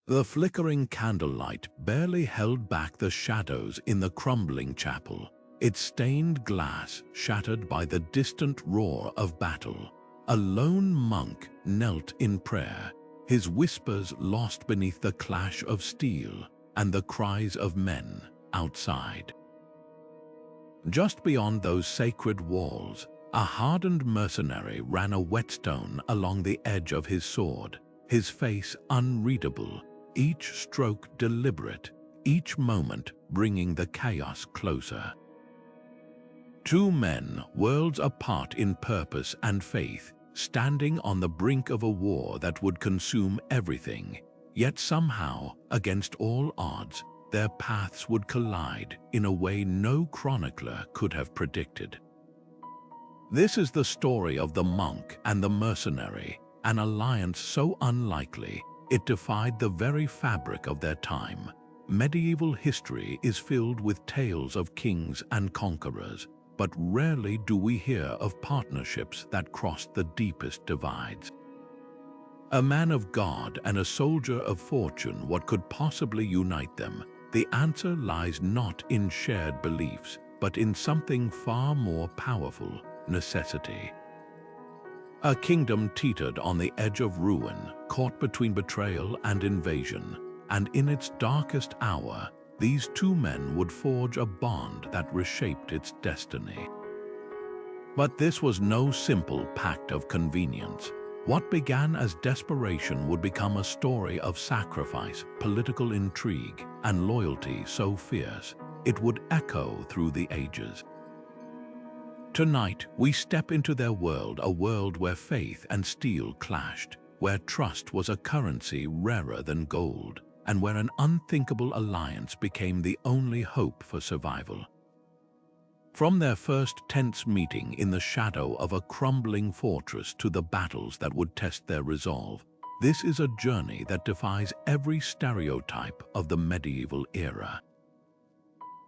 The flickering candlelight barely held back the shadows in the crumbling chapel, its stained glass shattered by the distant roar of battle. A lone monk knelt in prayer, his whispers lost beneath the clash of steel and the cries of men outside. Just beyond those sacred walls, a hardened mercenary ran a whetstone along the edge of his sword, his face unreadable, each stroke deliberate, each moment bringing the chaos closer. Two men, worlds apart in purpose and faith, standing on the brink of a war that would consume everything, yet somehow, against all odds, their paths would collide in a way no chronicler could have predicted. This is the story of the monk and the mercenary, an alliance so unlikely it defied the very fabric of their time. Medieval history is filled with tales of kings and conquerors, but rarely do we hear of partnerships that crossed the deepest divides. A man of God and a soldier of fortune, what could possibly unite them? The answer lies not in shared beliefs, but in something far more powerful: necessity. A kingdom teetered on the edge of ruin, caught between betrayal and invasion, and in its darkest hour, these two men would forge a bond that reshaped its destiny. But this was no simple pact of convenience. What began as desperation would become a story of sacrifice, political intrigue, and loyalty so fierce it would echo through the ages. Tonight, we step into their world, a world where faith and steel clashed, where trust was a currency rarer than gold, and where an unthinkable alliance became the only hope for survival. From their first tense meeting in the shadow of a crumbling fortress to the battles that would test their resolve, this is a journey that defies every stereotype of the medieval era.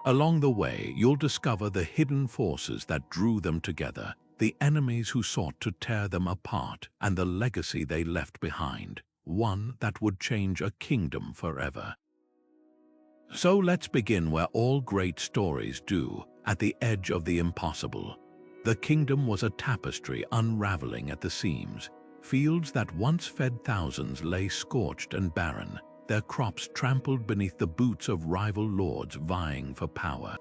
Along the way, you'll discover the hidden forces that drew them together, the enemies who sought to tear them apart, and the legacy they left behind, one that would change a kingdom forever. So let's begin where all great stories do, at the edge of the impossible. The kingdom was a tapestry unraveling at the seams. Fields that once fed thousands lay scorched and barren, their crops trampled beneath the boots of rival lords vying for power.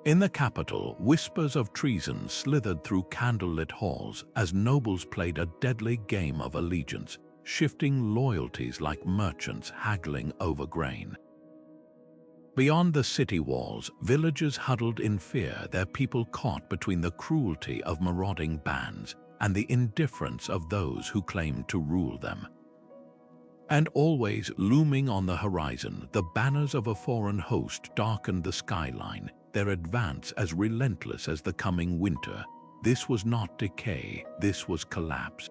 In the capital, whispers of treason slithered through candlelit halls as nobles played a deadly game of allegiance, shifting loyalties like merchants haggling over grain. Beyond the city walls, villagers huddled in fear, their people caught between the cruelty of marauding bands and the indifference of those who claimed to rule them. And always looming on the horizon, the banners of a foreign host darkened the skyline, their advance as relentless as the coming winter. This was not decay, this was collapse.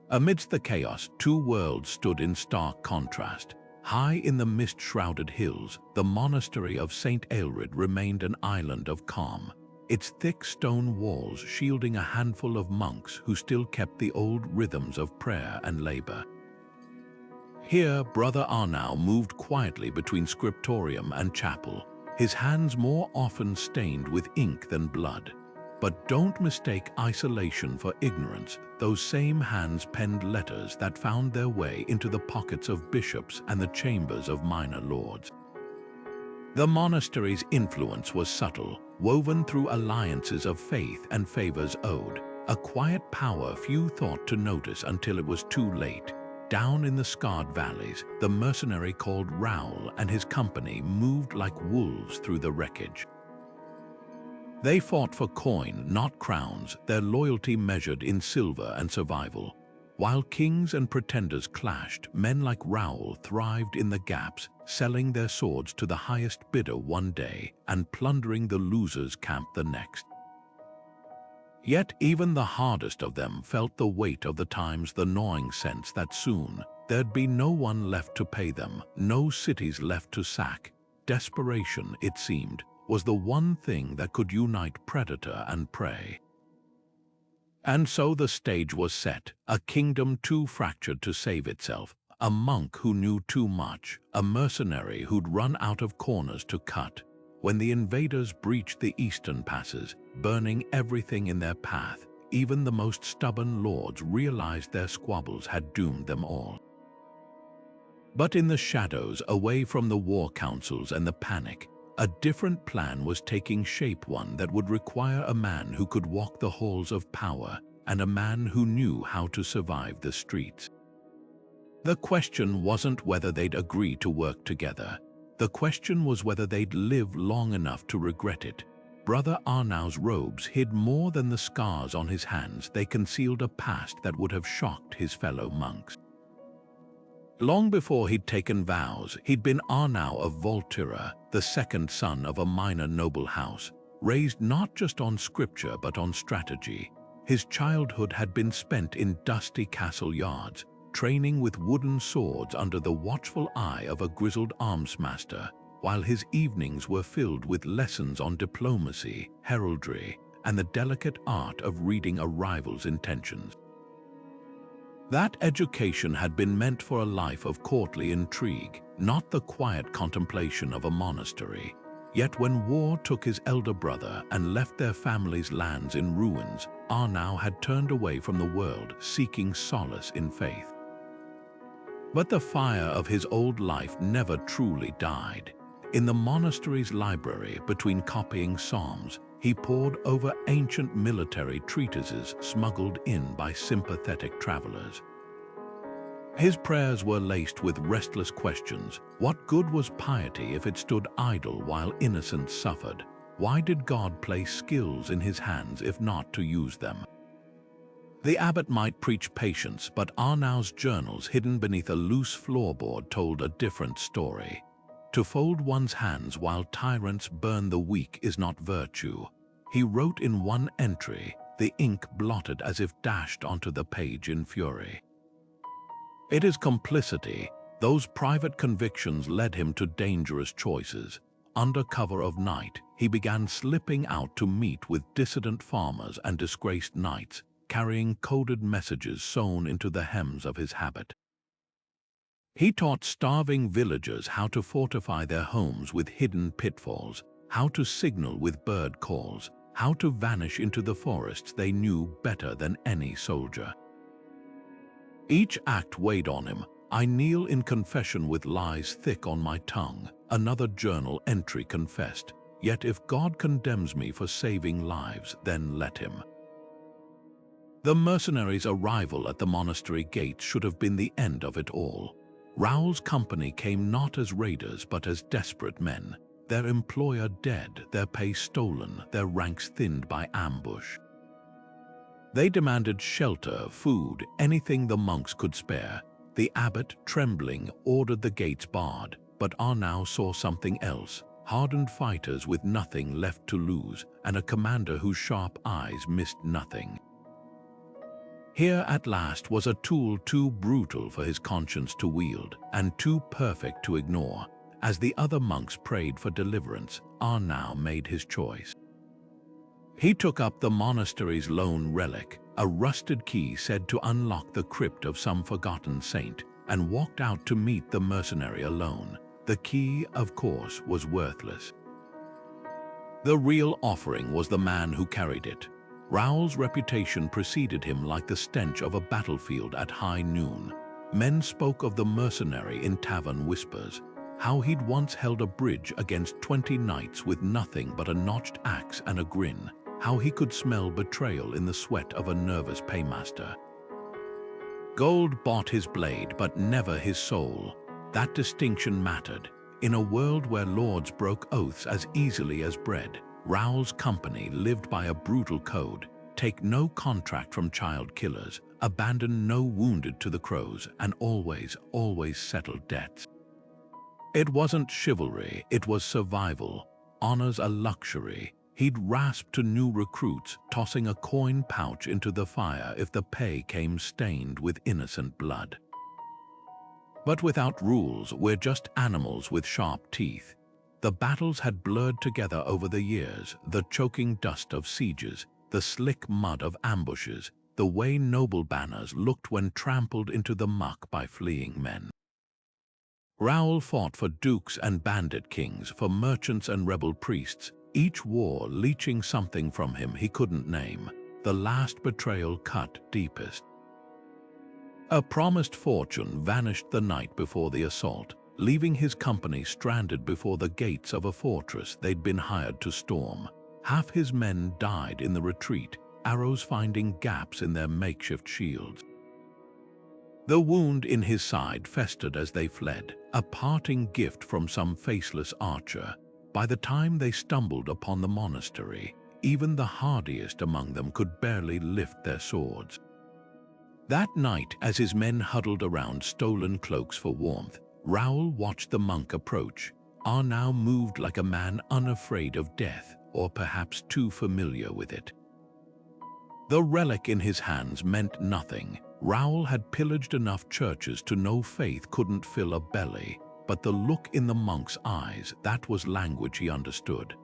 Amidst the chaos, two worlds stood in stark contrast. High in the mist-shrouded hills, the monastery of St. Aelred remained an island of calm, its thick stone walls shielding a handful of monks who still kept the old rhythms of prayer and labor. Here, Brother Arnau moved quietly between scriptorium and chapel, his hands more often stained with ink than blood. But don't mistake isolation for ignorance. Those same hands penned letters that found their way into the pockets of bishops and the chambers of minor lords. The monastery's influence was subtle, woven through alliances of faith and favors owed, a quiet power few thought to notice until it was too late. Down in the scarred valleys, the mercenary called Raoul and his company moved like wolves through the wreckage. They fought for coin, not crowns, their loyalty measured in silver and survival. While kings and pretenders clashed, men like Raoul thrived in the gaps, selling their swords to the highest bidder one day and plundering the loser's camp the next. Yet even the hardest of them felt the weight of the times, the gnawing sense that soon there'd be no one left to pay them, no cities left to sack. Desperation, it seemed, was the one thing that could unite predator and prey. And so the stage was set, a kingdom too fractured to save itself, a monk who knew too much, a mercenary who'd run out of corners to cut. When the invaders breached the eastern passes, burning everything in their path, even the most stubborn lords realized their squabbles had doomed them all. But in the shadows, away from the war councils and the panic, a different plan was taking shape, one that would require a man who could walk the halls of power and a man who knew how to survive the streets. The question wasn't whether they'd agree to work together. The question was whether they'd live long enough to regret it. Brother Arnau's robes hid more than the scars on his hands. They concealed a past that would have shocked his fellow monks. Long before he'd taken vows, he'd been Arnau of Volterra, the second son of a minor noble house, raised not just on scripture but on strategy. His childhood had been spent in dusty castle yards, training with wooden swords under the watchful eye of a grizzled arms-master, while his evenings were filled with lessons on diplomacy, heraldry, and the delicate art of reading a rival's intentions. That education had been meant for a life of courtly intrigue, not the quiet contemplation of a monastery. Yet when war took his elder brother and left their family's lands in ruins, Arnau had turned away from the world, seeking solace in faith. But the fire of his old life never truly died. In the monastery's library, between copying psalms, he pored over ancient military treatises smuggled in by sympathetic travelers. His prayers were laced with restless questions. What good was piety if it stood idle while innocents suffered? Why did God place skills in his hands if not to use them? The abbot might preach patience, but Arnau's journals hidden beneath a loose floorboard told a different story. To fold one's hands while tyrants burn the weak is not virtue. He wrote in one entry, the ink blotted as if dashed onto the page in fury. It is complicity. Those private convictions led him to dangerous choices. Under cover of night, he began slipping out to meet with dissident farmers and disgraced knights, carrying coded messages sewn into the hems of his habit. He taught starving villagers how to fortify their homes with hidden pitfalls, how to signal with bird calls, how to vanish into the forests they knew better than any soldier. Each act weighed on him. I kneel in confession with lies thick on my tongue, another journal entry confessed. Yet if God condemns me for saving lives, then let him. The mercenaries' arrival at the monastery gates should have been the end of it all. Raoul's company came not as raiders but as desperate men, their employer dead, their pay stolen, their ranks thinned by ambush. They demanded shelter, food, anything the monks could spare. The abbot, trembling, ordered the gates barred, but Arnau saw something else: hardened fighters with nothing left to lose, and a commander whose sharp eyes missed nothing. Here at last was a tool too brutal for his conscience to wield, and too perfect to ignore. As the other monks prayed for deliverance, Arnau made his choice. He took up the monastery's lone relic, a rusted key said to unlock the crypt of some forgotten saint, and walked out to meet the mercenary alone. The key, of course, was worthless. The real offering was the man who carried it. Raoul's reputation preceded him like the stench of a battlefield at high noon. Men spoke of the mercenary in tavern whispers, how he'd once held a bridge against 20 knights with nothing but a notched axe and a grin, how he could smell betrayal in the sweat of a nervous paymaster. Gold bought his blade, but never his soul. That distinction mattered. In a world where lords broke oaths as easily as bread, Raoul's company lived by a brutal code: take no contract from child killers, abandon no wounded to the crows, and always settle debts. It wasn't chivalry, it was survival. Honor's a luxury. He'd rasp to new recruits, tossing a coin pouch into the fire if the pay came stained with innocent blood. But without rules, we're just animals with sharp teeth. The battles had blurred together over the years, the choking dust of sieges, the slick mud of ambushes, the way noble banners looked when trampled into the muck by fleeing men. Raoul fought for dukes and bandit kings, for merchants and rebel priests, each war leeching something from him he couldn't name. The last betrayal cut deepest. A promised fortune vanished the night before the assault, leaving his company stranded before the gates of a fortress they'd been hired to storm. Half his men died in the retreat, arrows finding gaps in their makeshift shields. The wound in his side festered as they fled, a parting gift from some faceless archer. By the time they stumbled upon the monastery, even the hardiest among them could barely lift their swords. That night, as his men huddled around stolen cloaks for warmth, Raoul watched the monk approach. Arnau moved like a man unafraid of death, or perhaps too familiar with it. The relic in his hands meant nothing. Raoul had pillaged enough churches to know faith couldn't fill a belly, but the look in the monk's eyes, that was language he understood.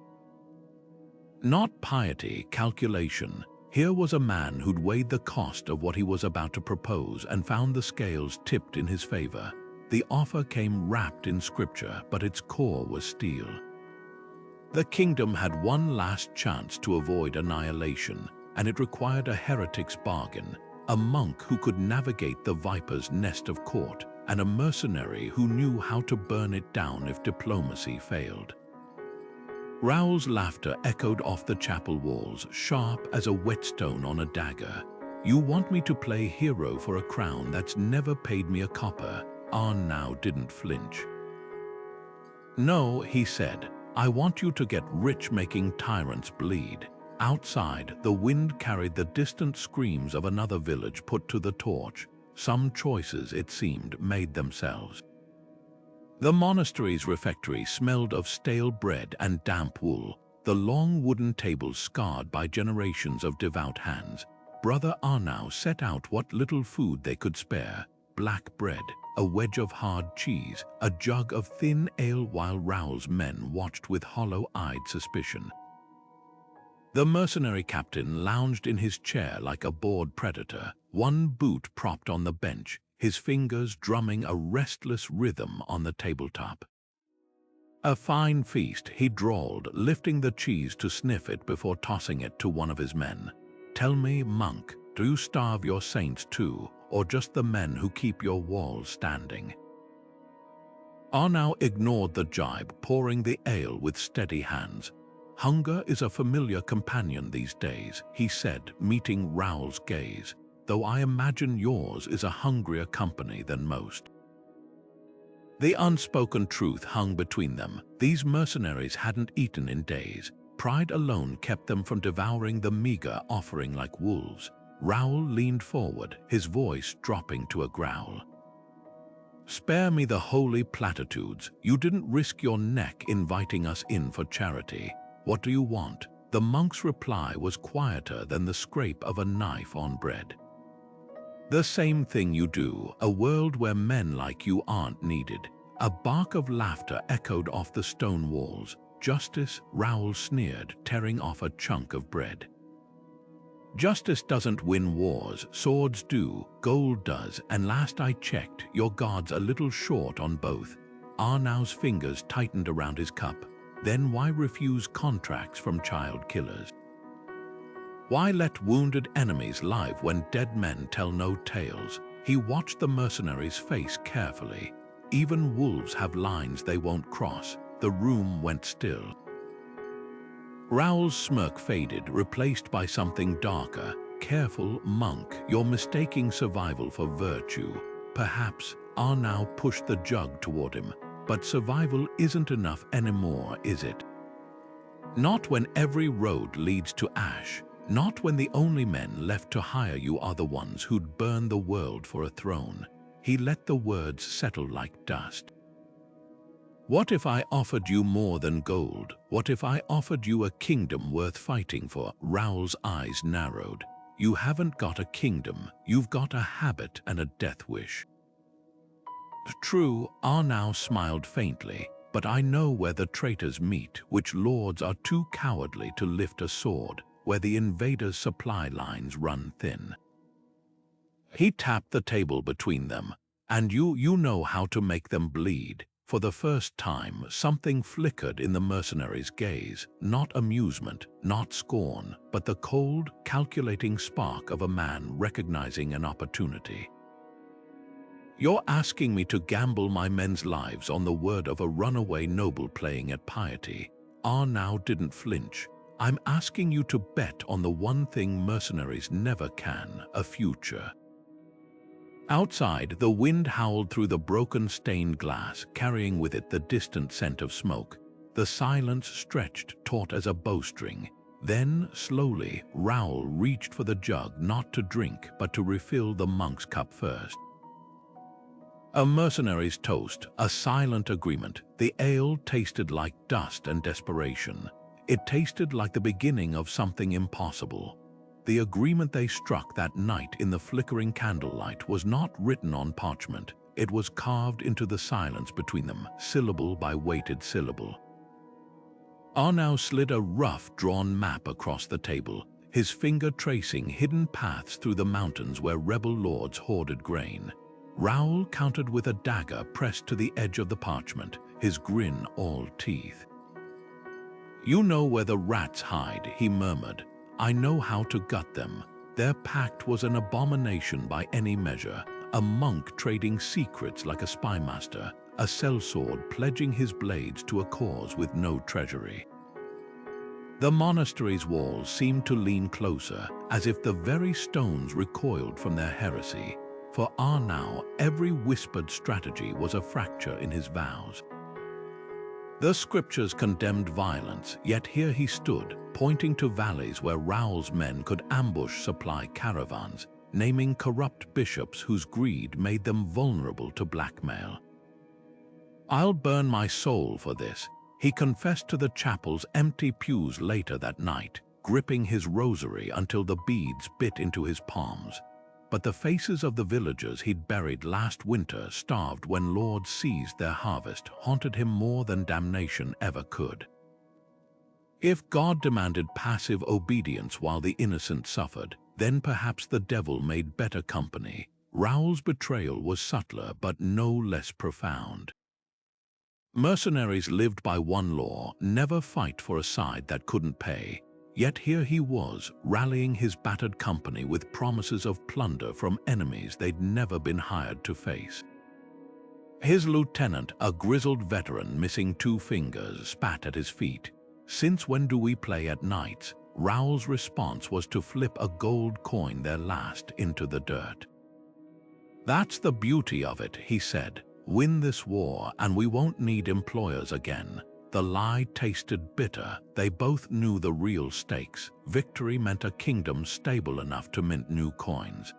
Not piety, calculation. Here was a man who'd weighed the cost of what he was about to propose and found the scales tipped in his favor. The offer came wrapped in scripture, but its core was steel. The kingdom had one last chance to avoid annihilation, and it required a heretic's bargain, a monk who could navigate the viper's nest of court, and a mercenary who knew how to burn it down if diplomacy failed. Raoul's laughter echoed off the chapel walls, sharp as a whetstone on a dagger. "You want me to play hero for a crown that's never paid me a copper?" Arnau didn't flinch. "No," he said, "I want you to get rich making tyrants bleed." Outside, the wind carried the distant screams of another village put to the torch. Some choices, it seemed, made themselves. The monastery's refectory smelled of stale bread and damp wool, the long wooden tables scarred by generations of devout hands. Brother Arnau set out what little food they could spare: black bread, a wedge of hard cheese, a jug of thin ale, while Raoul's men watched with hollow-eyed suspicion. The mercenary captain lounged in his chair like a bored predator, one boot propped on the bench, his fingers drumming a restless rhythm on the tabletop. "A fine feast," he drawled, lifting the cheese to sniff it before tossing it to one of his men. "Tell me, monk, do you starve your saints too, or just the men who keep your walls standing?" Arnau ignored the jibe, pouring the ale with steady hands. "Hunger is a familiar companion these days," he said, meeting Raoul's gaze, "though I imagine yours is a hungrier company than most." The unspoken truth hung between them. These mercenaries hadn't eaten in days. Pride alone kept them from devouring the meager offering like wolves. Raoul leaned forward, his voice dropping to a growl. "Spare me the holy platitudes. You didn't risk your neck inviting us in for charity. What do you want?" The monk's reply was quieter than the scrape of a knife on bread. "The same thing you do, a world where men like you aren't needed." A bark of laughter echoed off the stone walls. "Justice?" Raoul sneered, tearing off a chunk of bread. "Justice doesn't win wars, swords do, gold does, and last I checked, your god's a little short on both." Arnau's fingers tightened around his cup. "Then why refuse contracts from child killers? Why let wounded enemies live when dead men tell no tales?" He watched the mercenary's face carefully. "Even wolves have lines they won't cross." The room went still. Raoul's smirk faded, replaced by something darker. "Careful, monk, you're mistaking survival for virtue." "Perhaps." Arnau pushed the jug toward him. "But survival isn't enough anymore, is it? Not when every road leads to ash. Not when the only men left to hire you are the ones who'd burn the world for a throne." He let the words settle like dust. "What if I offered you more than gold? What if I offered you a kingdom worth fighting for?" Raoul's eyes narrowed. "You haven't got a kingdom, you've got a habit and a death wish." "True," Arnau smiled faintly, "but I know where the traitors meet, which lords are too cowardly to lift a sword, where the invaders' supply lines run thin." He tapped the table between them. And you know how to make them bleed. For the first time, something flickered in the mercenary's gaze, not amusement, not scorn, but the cold, calculating spark of a man recognizing an opportunity. You're asking me to gamble my men's lives on the word of a runaway noble playing at piety. Now didn't flinch. I'm asking you to bet on the one thing mercenaries never can, a future. Outside, the wind howled through the broken stained glass, carrying with it the distant scent of smoke. The silence stretched taut as a bowstring. Then, slowly, Raoul reached for the jug, not to drink, but to refill the monk's cup first. A mercenary's toast, a silent agreement. The ale tasted like dust and desperation. It tasted like the beginning of something impossible. The agreement they struck that night in the flickering candlelight was not written on parchment. It was carved into the silence between them, syllable by weighted syllable. Arnau slid a rough, drawn map across the table, his finger tracing hidden paths through the mountains where rebel lords hoarded grain. Raoul countered with a dagger pressed to the edge of the parchment, his grin all teeth. "You know where the rats hide," he murmured. "I know how to gut them." Their pact was an abomination by any measure, a monk trading secrets like a spymaster, a sellsword pledging his blades to a cause with no treasury. The monastery's walls seemed to lean closer, as if the very stones recoiled from their heresy. For Arnau, every whispered strategy was a fracture in his vows. The scriptures condemned violence, yet here he stood, pointing to valleys where Raoul's men could ambush supply caravans, naming corrupt bishops whose greed made them vulnerable to blackmail. "I'll burn my soul for this," he confessed to the chapel's empty pews later that night, gripping his rosary until the beads bit into his palms. But the faces of the villagers he'd buried last winter, starved when lords seized their harvest, haunted him more than damnation ever could. If God demanded passive obedience while the innocent suffered, then perhaps the devil made better company. Raoul's betrayal was subtler but no less profound. Mercenaries lived by one law: never fight for a side that couldn't pay. Yet here he was, rallying his battered company with promises of plunder from enemies they'd never been hired to face. His lieutenant, a grizzled veteran missing 2 fingers, spat at his feet. "Since when do we play at nights?" Raoul's response was to flip a gold coin, their last, into the dirt. "That's the beauty of it," he said. "Win this war and we won't need employers again." The lie tasted bitter. They both knew the real stakes. Victory meant a kingdom stable enough to mint new coins.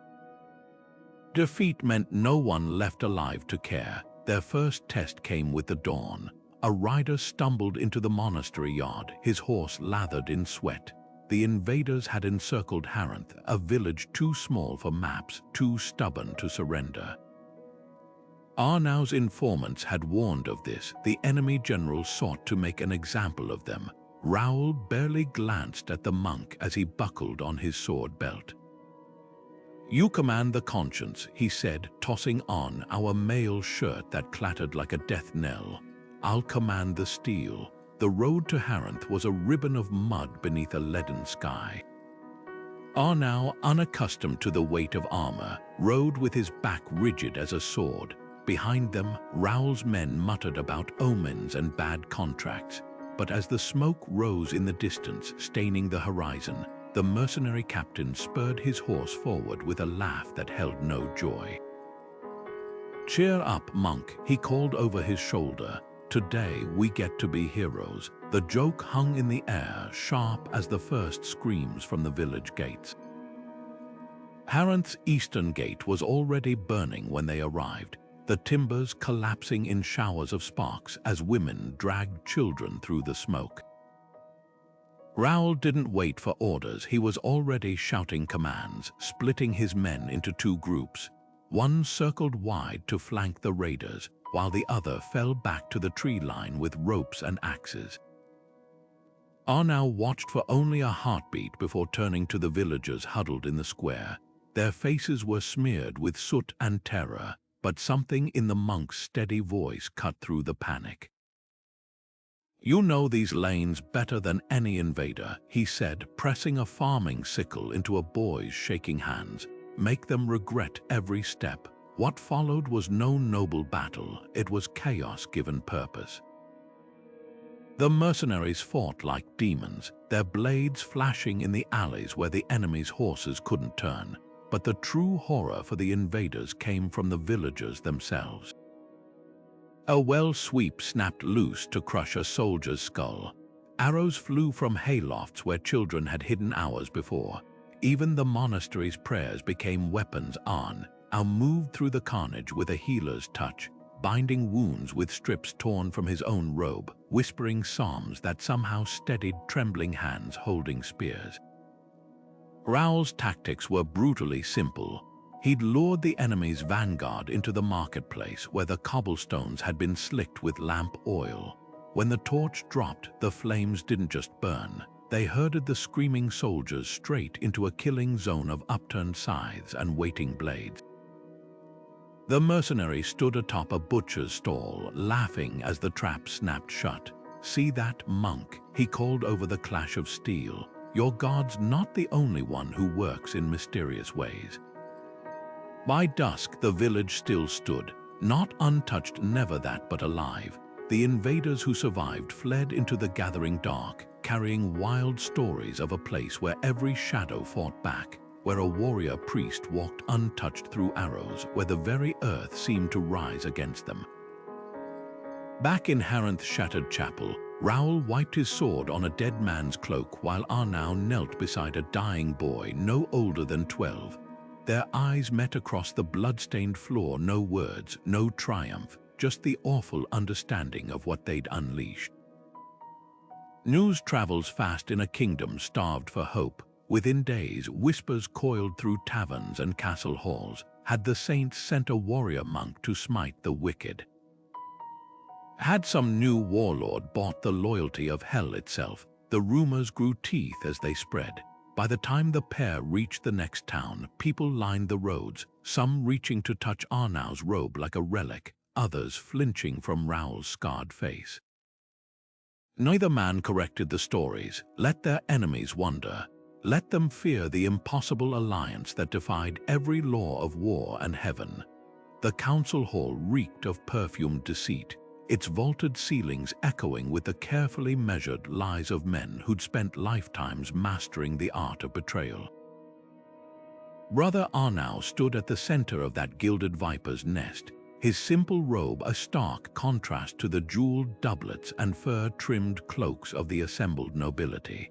Defeat meant no one left alive to care. Their first test came with the dawn. A rider stumbled into the monastery yard, his horse lathered in sweat. The invaders had encircled Harrenth, a village too small for maps, too stubborn to surrender. Arnau's informants had warned of this. The enemy general sought to make an example of them. Raoul barely glanced at the monk as he buckled on his sword belt. "You command the conscience," he said, tossing on our mail shirt that clattered like a death knell. "I'll command the steel." The road to Harrenth was a ribbon of mud beneath a leaden sky. Arnau, unaccustomed to the weight of armor, rode with his back rigid as a sword. Behind them, Raoul's men muttered about omens and bad contracts. But as the smoke rose in the distance, staining the horizon, the mercenary captain spurred his horse forward with a laugh that held no joy. "Cheer up, monk," he called over his shoulder. "Today we get to be heroes." The joke hung in the air, sharp as the first screams from the village gates. Harrenth's eastern gate was already burning when they arrived, the timbers collapsing in showers of sparks as women dragged children through the smoke. Raoul didn't wait for orders. He was already shouting commands, splitting his men into 2 groups. One circled wide to flank the raiders, while the other fell back to the tree line with ropes and axes. Arnau watched for only a heartbeat before turning to the villagers huddled in the square. Their faces were smeared with soot and terror. but something in the monk's steady voice cut through the panic. "You know these lanes better than any invader," he said, pressing a farming sickle into a boy's shaking hands. "Make them regret every step." What followed was no noble battle, it was chaos given purpose. The mercenaries fought like demons, their blades flashing in the alleys where the enemy's horses couldn't turn. But the true horror for the invaders came from the villagers themselves. A well sweep snapped loose to crush a soldier's skull. Arrows flew from haylofts where children had hidden hours before. Even the monastery's prayers became weapons. Now moved through the carnage with a healer's touch, binding wounds with strips torn from his own robe, whispering psalms that somehow steadied trembling hands holding spears. Raoul's tactics were brutally simple. He'd lured the enemy's vanguard into the marketplace where the cobblestones had been slicked with lamp oil. When the torch dropped, the flames didn't just burn. They herded the screaming soldiers straight into a killing zone of upturned scythes and waiting blades. The mercenary stood atop a butcher's stall, laughing as the trap snapped shut. "See that, monk?" he called over the clash of steel. "Your god's not the only one who works in mysterious ways." By dusk, the village still stood, not untouched, never that, but alive. The invaders who survived fled into the gathering dark, carrying wild stories of a place where every shadow fought back, where a warrior priest walked untouched through arrows, where the very earth seemed to rise against them. Back in Harrenth's shattered chapel, Raoul wiped his sword on a dead man's cloak while Arnau knelt beside a dying boy no older than 12. Their eyes met across the blood-stained floor, no words, no triumph, just the awful understanding of what they'd unleashed. News travels fast in a kingdom starved for hope. Within days, whispers coiled through taverns and castle halls. Had the saints sent a warrior monk to smite the wicked? Had some new warlord bought the loyalty of hell itself? The rumors grew teeth as they spread. By the time the pair reached the next town, people lined the roads, some reaching to touch Arnau's robe like a relic, others flinching from Raoul's scarred face. Neither man corrected the stories. Let their enemies wonder. Let them fear the impossible alliance that defied every law of war and heaven. The council hall reeked of perfumed deceit, its vaulted ceilings echoing with the carefully measured lies of men who'd spent lifetimes mastering the art of betrayal. Brother Arnau stood at the center of that gilded viper's nest, his simple robe a stark contrast to the jeweled doublets and fur-trimmed cloaks of the assembled nobility.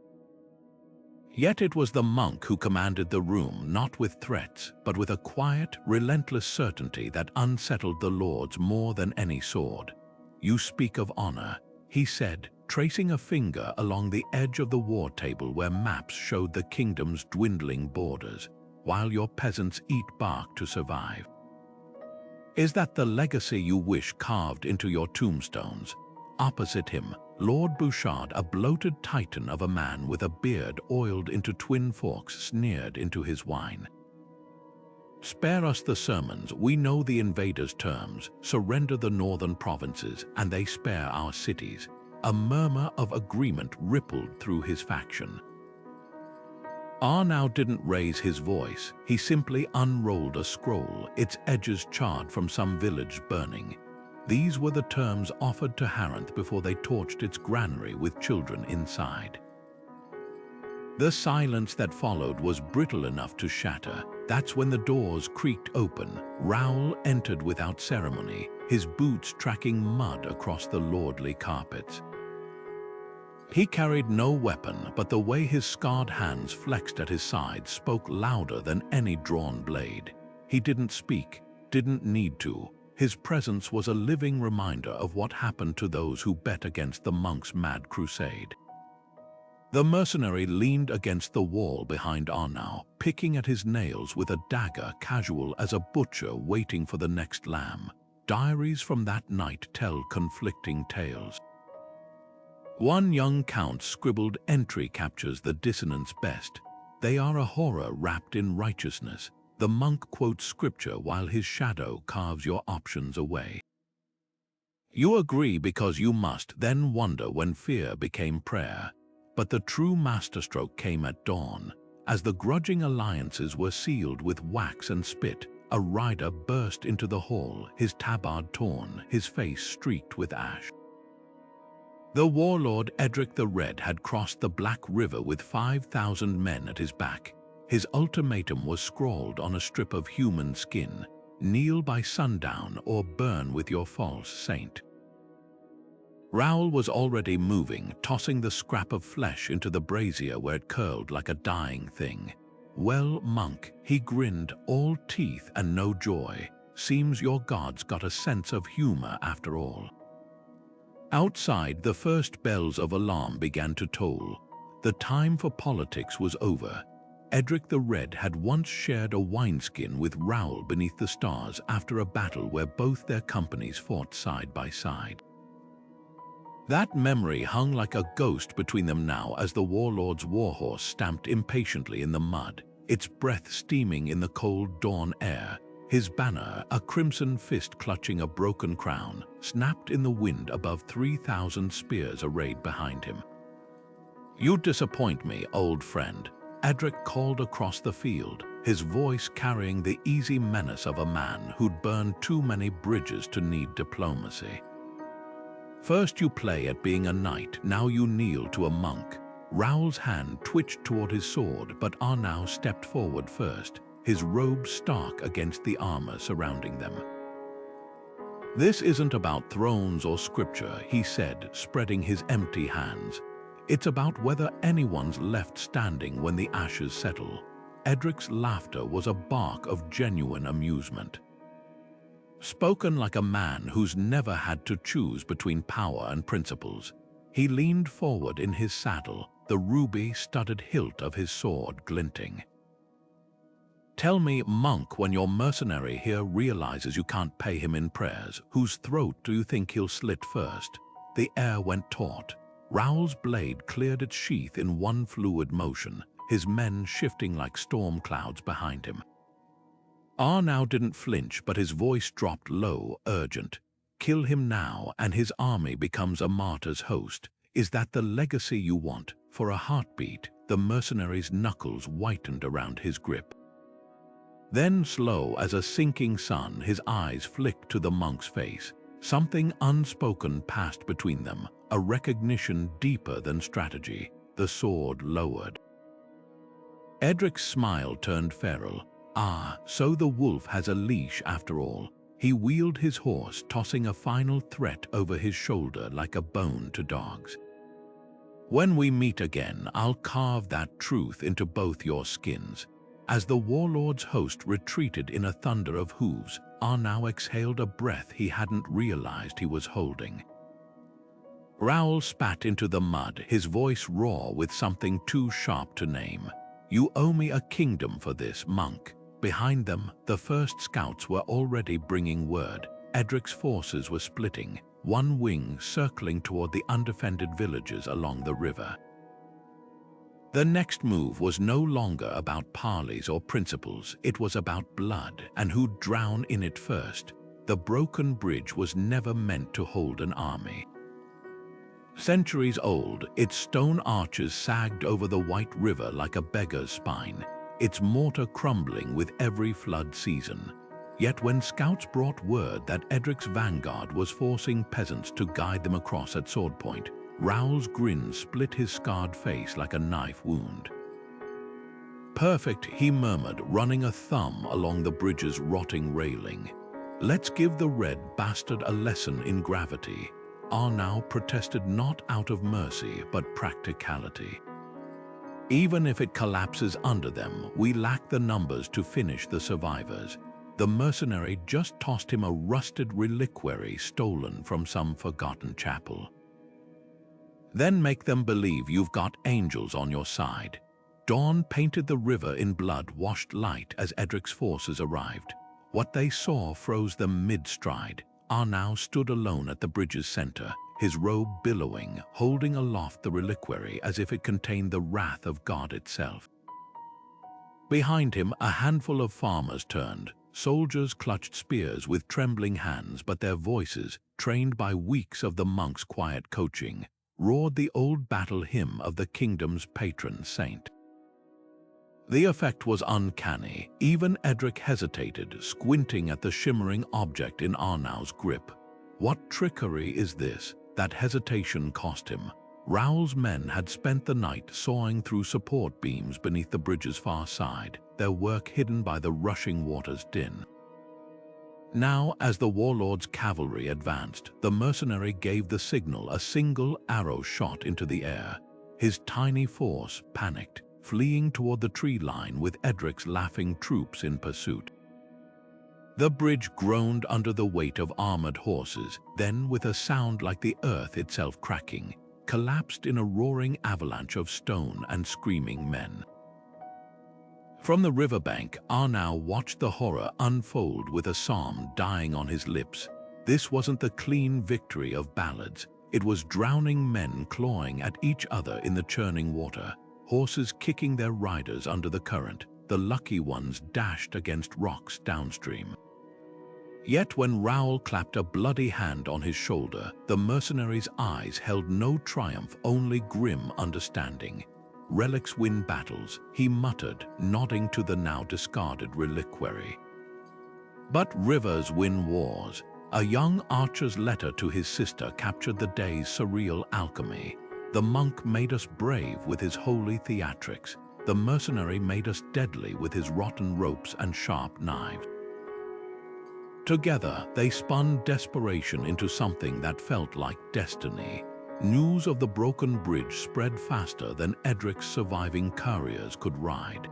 Yet it was the monk who commanded the room, not with threats, but with a quiet, relentless certainty that unsettled the lords more than any sword. "You speak of honor," he said, tracing a finger along the edge of the war table where maps showed the kingdom's dwindling borders, "while your peasants eat bark to survive. Is that the legacy you wish carved into your tombstones?" Opposite him, Lord Bouchard, a bloated titan of a man with a beard oiled into twin forks, sneered into his wine. "Spare us the sermons, we know the invaders' terms. Surrender the northern provinces, and they spare our cities." A murmur of agreement rippled through his faction. Arnau didn't raise his voice, he simply unrolled a scroll, its edges charred from some village burning. These were the terms offered to Harrenth before they torched its granary with children inside. The silence that followed was brittle enough to shatter. That's when the doors creaked open. Raoul entered without ceremony, his boots tracking mud across the lordly carpets. He carried no weapon, but the way his scarred hands flexed at his side spoke louder than any drawn blade. He didn't speak, didn't need to. His presence was a living reminder of what happened to those who bet against the monk's mad crusade. The mercenary leaned against the wall behind Arnau, picking at his nails with a dagger casual as a butcher waiting for the next lamb. Diaries from that night tell conflicting tales. One young count scribbled, "Entry captures the dissonance best. They are a horror wrapped in righteousness." The monk quotes scripture while his shadow carves your options away. You agree because you must, then wonder when fear became prayer. But the true masterstroke came at dawn. As the grudging alliances were sealed with wax and spit, a rider burst into the hall, his tabard torn, his face streaked with ash. The warlord Edrick the Red had crossed the Black River with 5,000 men at his back. His ultimatum was scrawled on a strip of human skin: kneel by sundown or burn with your false saint. Raoul was already moving, tossing the scrap of flesh into the brazier where it curled like a dying thing. "Well, monk," he grinned, all teeth and no joy, "seems your gods got a sense of humor after all." Outside, the first bells of alarm began to toll. The time for politics was over. Edrick the Red had once shared a wineskin with Raoul beneath the stars after a battle where both their companies fought side by side. That memory hung like a ghost between them now as the warlord's warhorse stamped impatiently in the mud, its breath steaming in the cold dawn air. His banner, a crimson fist clutching a broken crown, snapped in the wind above 3,000 spears arrayed behind him. "You disappoint me, old friend," Edrick called across the field, his voice carrying the easy menace of a man who'd burned too many bridges to need diplomacy. "First you play at being a knight, now you kneel to a monk." Raoul's hand twitched toward his sword, but Arnau stepped forward first, his robe stark against the armor surrounding them. "This isn't about thrones or scripture," he said, spreading his empty hands. "It's about whether anyone's left standing when the ashes settle." Edric's laughter was a bark of genuine amusement. Spoken like a man who's never had to choose between power and principles. He leaned forward in his saddle, the ruby-studded hilt of his sword glinting. "Tell me, monk, when your mercenary here realizes you can't pay him in prayers, whose throat do you think he'll slit first?" The air went taut. Raoul's blade cleared its sheath in one fluid motion, his men shifting like storm clouds behind him. Arnau didn't flinch, but his voice dropped low, urgent. "Kill him now, and his army becomes a martyr's host. Is that the legacy you want?" For a heartbeat, the mercenary's knuckles whitened around his grip. Then, slow as a sinking sun, his eyes flicked to the monk's face. Something unspoken passed between them, a recognition deeper than strategy. The sword lowered. Edric's smile turned feral. "Ah, so the wolf has a leash after all." He wheeled his horse, tossing a final threat over his shoulder like a bone to dogs. "When we meet again, I'll carve that truth into both your skins." As the warlord's host retreated in a thunder of hooves, Arnau exhaled a breath he hadn't realized he was holding. Raoul spat into the mud, his voice raw with something too sharp to name. "You owe me a kingdom for this, monk." Behind them, the first scouts were already bringing word. Edric's forces were splitting, one wing circling toward the undefended villages along the river. The next move was no longer about parleys or principles, it was about blood and who'd drown in it first. The broken bridge was never meant to hold an army. Centuries old, its stone arches sagged over the white river like a beggar's spine, its mortar crumbling with every flood season. Yet when scouts brought word that Edric's vanguard was forcing peasants to guide them across at sword point, Raoul's grin split his scarred face like a knife wound. "Perfect," he murmured, running a thumb along the bridge's rotting railing. "Let's give the red bastard a lesson in gravity." Arnau protested not out of mercy, but practicality. "Even if it collapses under them, we lack the numbers to finish the survivors." The mercenary just tossed him a rusted reliquary stolen from some forgotten chapel. "Then make them believe you've got angels on your side." Dawn painted the river in blood-washed light as Edric's forces arrived. What they saw froze them mid-stride. Arnau stood alone at the bridge's center, his robe billowing, holding aloft the reliquary as if it contained the wrath of God itself. Behind him, a handful of farmers turned. Soldiers clutched spears with trembling hands, but their voices, trained by weeks of the monk's quiet coaching, roared the old battle hymn of the kingdom's patron saint. The effect was uncanny. Even Edrick hesitated, squinting at the shimmering object in Arnau's grip. What trickery is this? That hesitation cost him. Raoul's men had spent the night sawing through support beams beneath the bridge's far side, their work hidden by the rushing water's din. Now, as the warlord's cavalry advanced, the mercenary gave the signal, a single arrow shot into the air. His tiny force panicked, fleeing toward the tree line with Edrick's laughing troops in pursuit. The bridge groaned under the weight of armored horses, then, with a sound like the earth itself cracking, collapsed in a roaring avalanche of stone and screaming men. From the riverbank, Arnau watched the horror unfold with a psalm dying on his lips. This wasn't the clean victory of ballads. It was drowning men clawing at each other in the churning water, horses kicking their riders under the current, the lucky ones dashed against rocks downstream. Yet when Raoul clapped a bloody hand on his shoulder, the mercenary's eyes held no triumph, only grim understanding. Relics win battles, he muttered, nodding to the now discarded reliquary. But rivers win wars. A young archer's letter to his sister captured the day's surreal alchemy. The monk made us brave with his holy theatrics. The mercenary made us deadly with his rotten ropes and sharp knives. Together, they spun desperation into something that felt like destiny. News of the broken bridge spread faster than Edrick's surviving couriers could ride.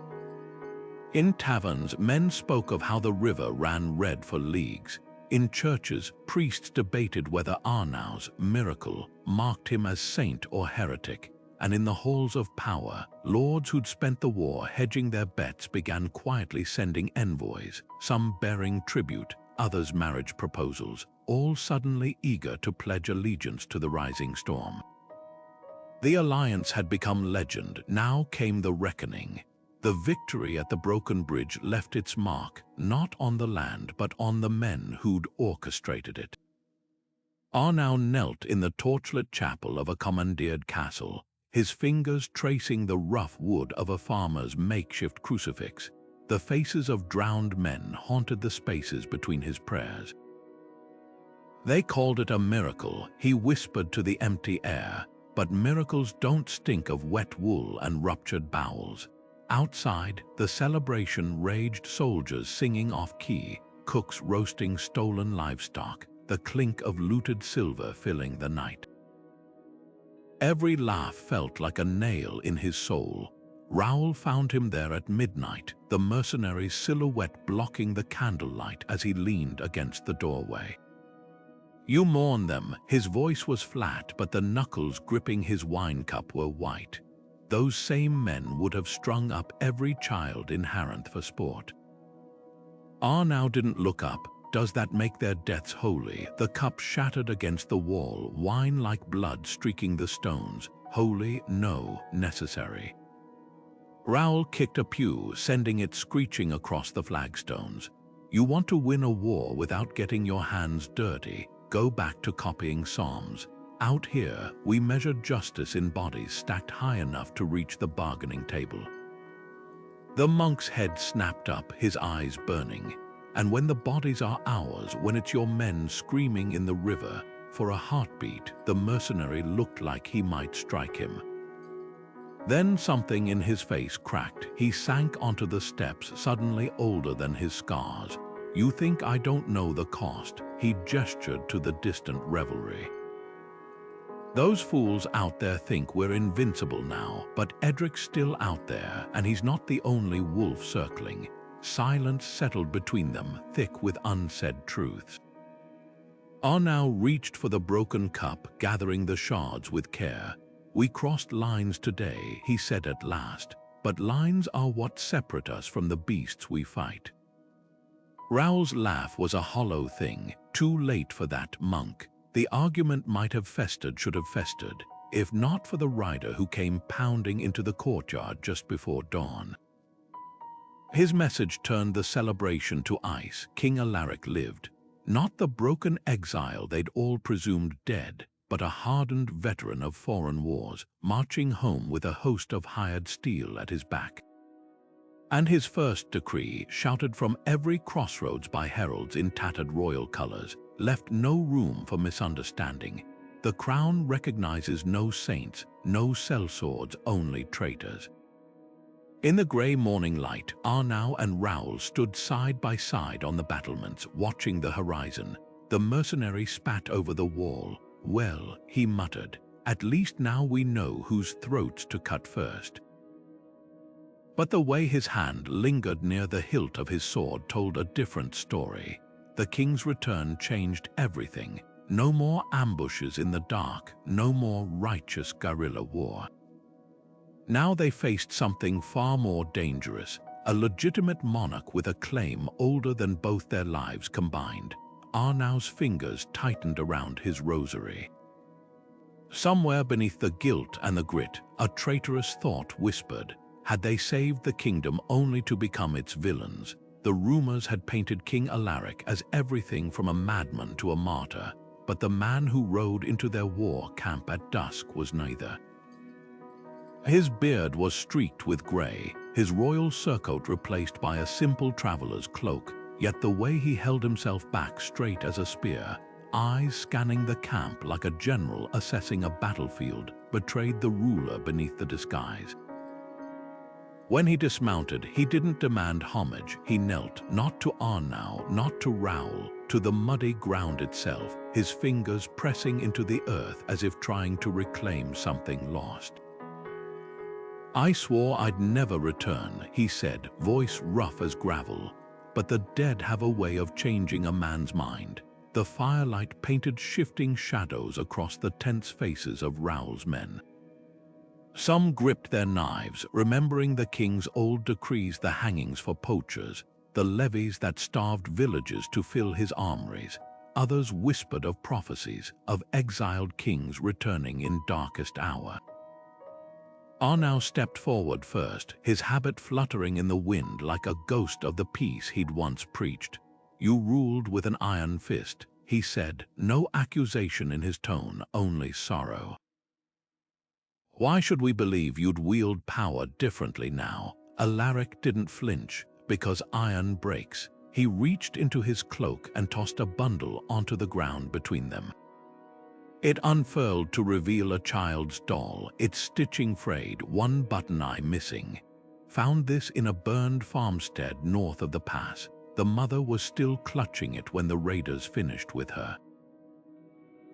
In taverns, men spoke of how the river ran red for leagues. In churches, priests debated whether Arnau's miracle marked him as saint or heretic. And in the halls of power, lords who'd spent the war hedging their bets began quietly sending envoys, some bearing tribute, others marriage proposals, all suddenly eager to pledge allegiance to the rising storm. The alliance had become legend. Now came the reckoning. The victory at the broken bridge left its mark, not on the land, but on the men who'd orchestrated it. Arnau knelt in the torchlit chapel of a commandeered castle, his fingers tracing the rough wood of a farmer's makeshift crucifix. The faces of drowned men haunted the spaces between his prayers. They called it a miracle, he whispered to the empty air, but miracles don't stink of wet wool and ruptured bowels. Outside, the celebration raged, soldiers singing off-key, cooks roasting stolen livestock, the clink of looted silver filling the night. Every laugh felt like a nail in his soul. Raoul found him there at midnight, the mercenary's silhouette blocking the candlelight as he leaned against the doorway. "You mourn them." His voice was flat, but the knuckles gripping his wine cup were white. Those same men would have strung up every child in Harrenth for sport. Arnau didn't look up. Does that make their deaths holy? The cup shattered against the wall, wine like blood streaking the stones. Holy? No. Necessary. Raoul kicked a pew, sending it screeching across the flagstones. You want to win a war without getting your hands dirty? Go back to copying psalms. Out here, we measure justice in bodies stacked high enough to reach the bargaining table. The monk's head snapped up, his eyes burning. And when the bodies are ours, when it's your men screaming in the river, for a heartbeat, the mercenary looked like he might strike him. Then something in his face cracked. He sank onto the steps, suddenly older than his scars. You think I don't know the cost? He gestured to the distant revelry. Those fools out there think we're invincible now, but Edrick's still out there, and he's not the only wolf circling. Silence settled between them, thick with unsaid truths. Arnau reached for the broken cup, gathering the shards with care. We crossed lines today, he said at last, but lines are what separate us from the beasts we fight. Raoul's laugh was a hollow thing, too late for that, monk. The argument might have festered, should have festered, if not for the rider who came pounding into the courtyard just before dawn. His message turned the celebration to ice. King Alaric lived, not the broken exile they'd all presumed dead, but a hardened veteran of foreign wars, marching home with a host of hired steel at his back. And his first decree, shouted from every crossroads by heralds in tattered royal colors, left no room for misunderstanding. The crown recognizes no saints, no sellswords, only traitors. In the grey morning light, Arnau and Raoul stood side by side on the battlements, watching the horizon. The mercenary spat over the wall. "Well," he muttered, "at least now we know whose throats to cut first." But the way his hand lingered near the hilt of his sword told a different story. The king's return changed everything. No more ambushes in the dark, no more righteous guerrilla war. Now they faced something far more dangerous, a legitimate monarch with a claim older than both their lives combined. Arnau's fingers tightened around his rosary. Somewhere beneath the guilt and the grit, a traitorous thought whispered. Had they saved the kingdom only to become its villains? The rumors had painted King Alaric as everything from a madman to a martyr, but the man who rode into their war camp at dusk was neither. His beard was streaked with grey, his royal surcoat replaced by a simple traveler's cloak, yet the way he held himself back straight as a spear, eyes scanning the camp like a general assessing a battlefield, betrayed the ruler beneath the disguise. When he dismounted, he didn't demand homage. He knelt, not to Arnau, not to Raoul, to the muddy ground itself, his fingers pressing into the earth as if trying to reclaim something lost. "I swore I'd never return," he said, voice rough as gravel. But the dead have a way of changing a man's mind. The firelight painted shifting shadows across the tense faces of Raoul's men. Some gripped their knives, remembering the king's old decrees, the hangings for poachers, the levies that starved villages to fill his armories. Others whispered of prophecies, of exiled kings returning in darkest hour. Arnau stepped forward first, his habit fluttering in the wind like a ghost of the peace he'd once preached. "You ruled with an iron fist," he said, no accusation in his tone, only sorrow. "Why should we believe you'd wield power differently now?" Alaric didn't flinch, because iron breaks. He reached into his cloak and tossed a bundle onto the ground between them. It unfurled to reveal a child's doll, its stitching frayed, one button eye missing. Found this in a burned farmstead north of the pass. The mother was still clutching it when the raiders finished with her.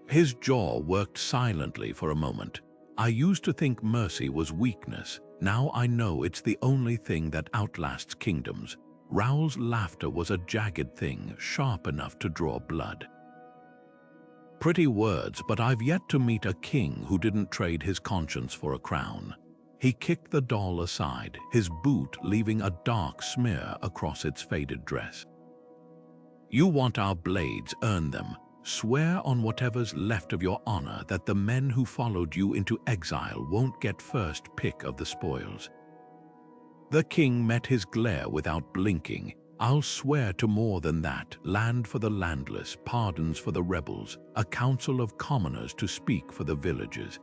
His jaw worked silently for a moment. "I used to think mercy was weakness. Now I know it's the only thing that outlasts kingdoms." Raoul's laughter was a jagged thing, sharp enough to draw blood. "Pretty words, but I've yet to meet a king who didn't trade his conscience for a crown." He kicked the doll aside, his boot leaving a dark smear across its faded dress. "You want our blades, earn them. Swear on whatever's left of your honor that the men who followed you into exile won't get first pick of the spoils." The king met his glare without blinking. "I'll swear to more than that. Land for the landless, pardons for the rebels, a council of commoners to speak for the villagers."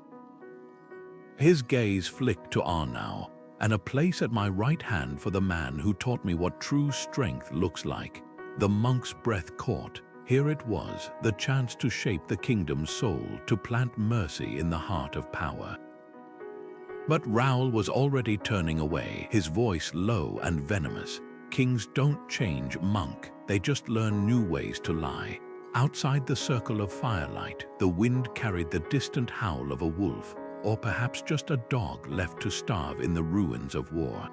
His gaze flicked to Arnau, "and a place at my right hand for the man who taught me what true strength looks like." The monk's breath caught. Here it was, the chance to shape the kingdom's soul, to plant mercy in the heart of power. But Raoul was already turning away, his voice low and venomous. "Kings don't change, monk. They just learn new ways to lie." Outside the circle of firelight, the wind carried the distant howl of a wolf, or perhaps just a dog left to starve in the ruins of war.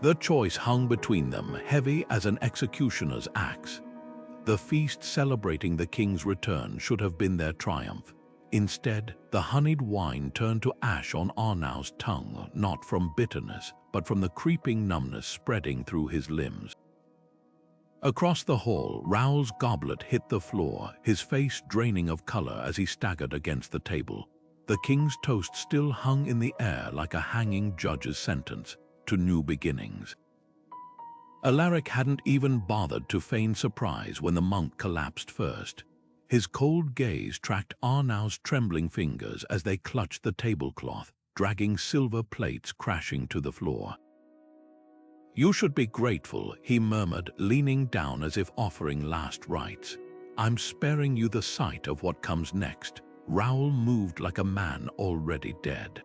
The choice hung between them, heavy as an executioner's axe. The feast celebrating the king's return should have been their triumph. Instead, the honeyed wine turned to ash on Arnau's tongue, not from bitterness, but from the creeping numbness spreading through his limbs. Across the hall, Raoul's goblet hit the floor, his face draining of color as he staggered against the table. The king's toast still hung in the air like a hanging judge's sentence, to new beginnings. Alaric hadn't even bothered to feign surprise when the monk collapsed first. His cold gaze tracked Arnau's trembling fingers as they clutched the tablecloth, dragging silver plates crashing to the floor. "You should be grateful," he murmured, leaning down as if offering last rites. "I'm sparing you the sight of what comes next." Raoul moved like a man already dead.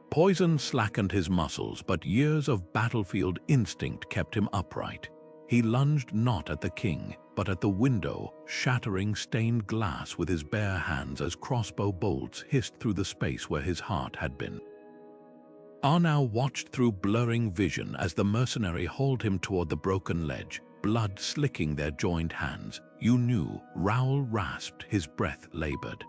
Poison slackened his muscles, but years of battlefield instinct kept him upright. He lunged not at the king, but at the window, shattering stained glass with his bare hands as crossbow bolts hissed through the space where his heart had been. Arnau watched through blurring vision as the mercenary hauled him toward the broken ledge, blood slicking their joined hands. "You knew," Raoul rasped, his breath labored.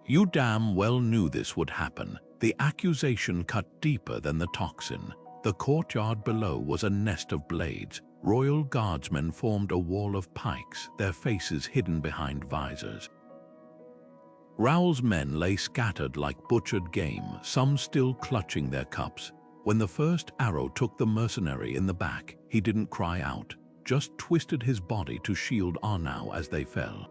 "You damn well knew this would happen." The accusation cut deeper than the toxin. The courtyard below was a nest of blades. Royal guardsmen formed a wall of pikes, their faces hidden behind visors. Raoul's men lay scattered like butchered game, some still clutching their cups. When the first arrow took the mercenary in the back, he didn't cry out, just twisted his body to shield Arnau as they fell.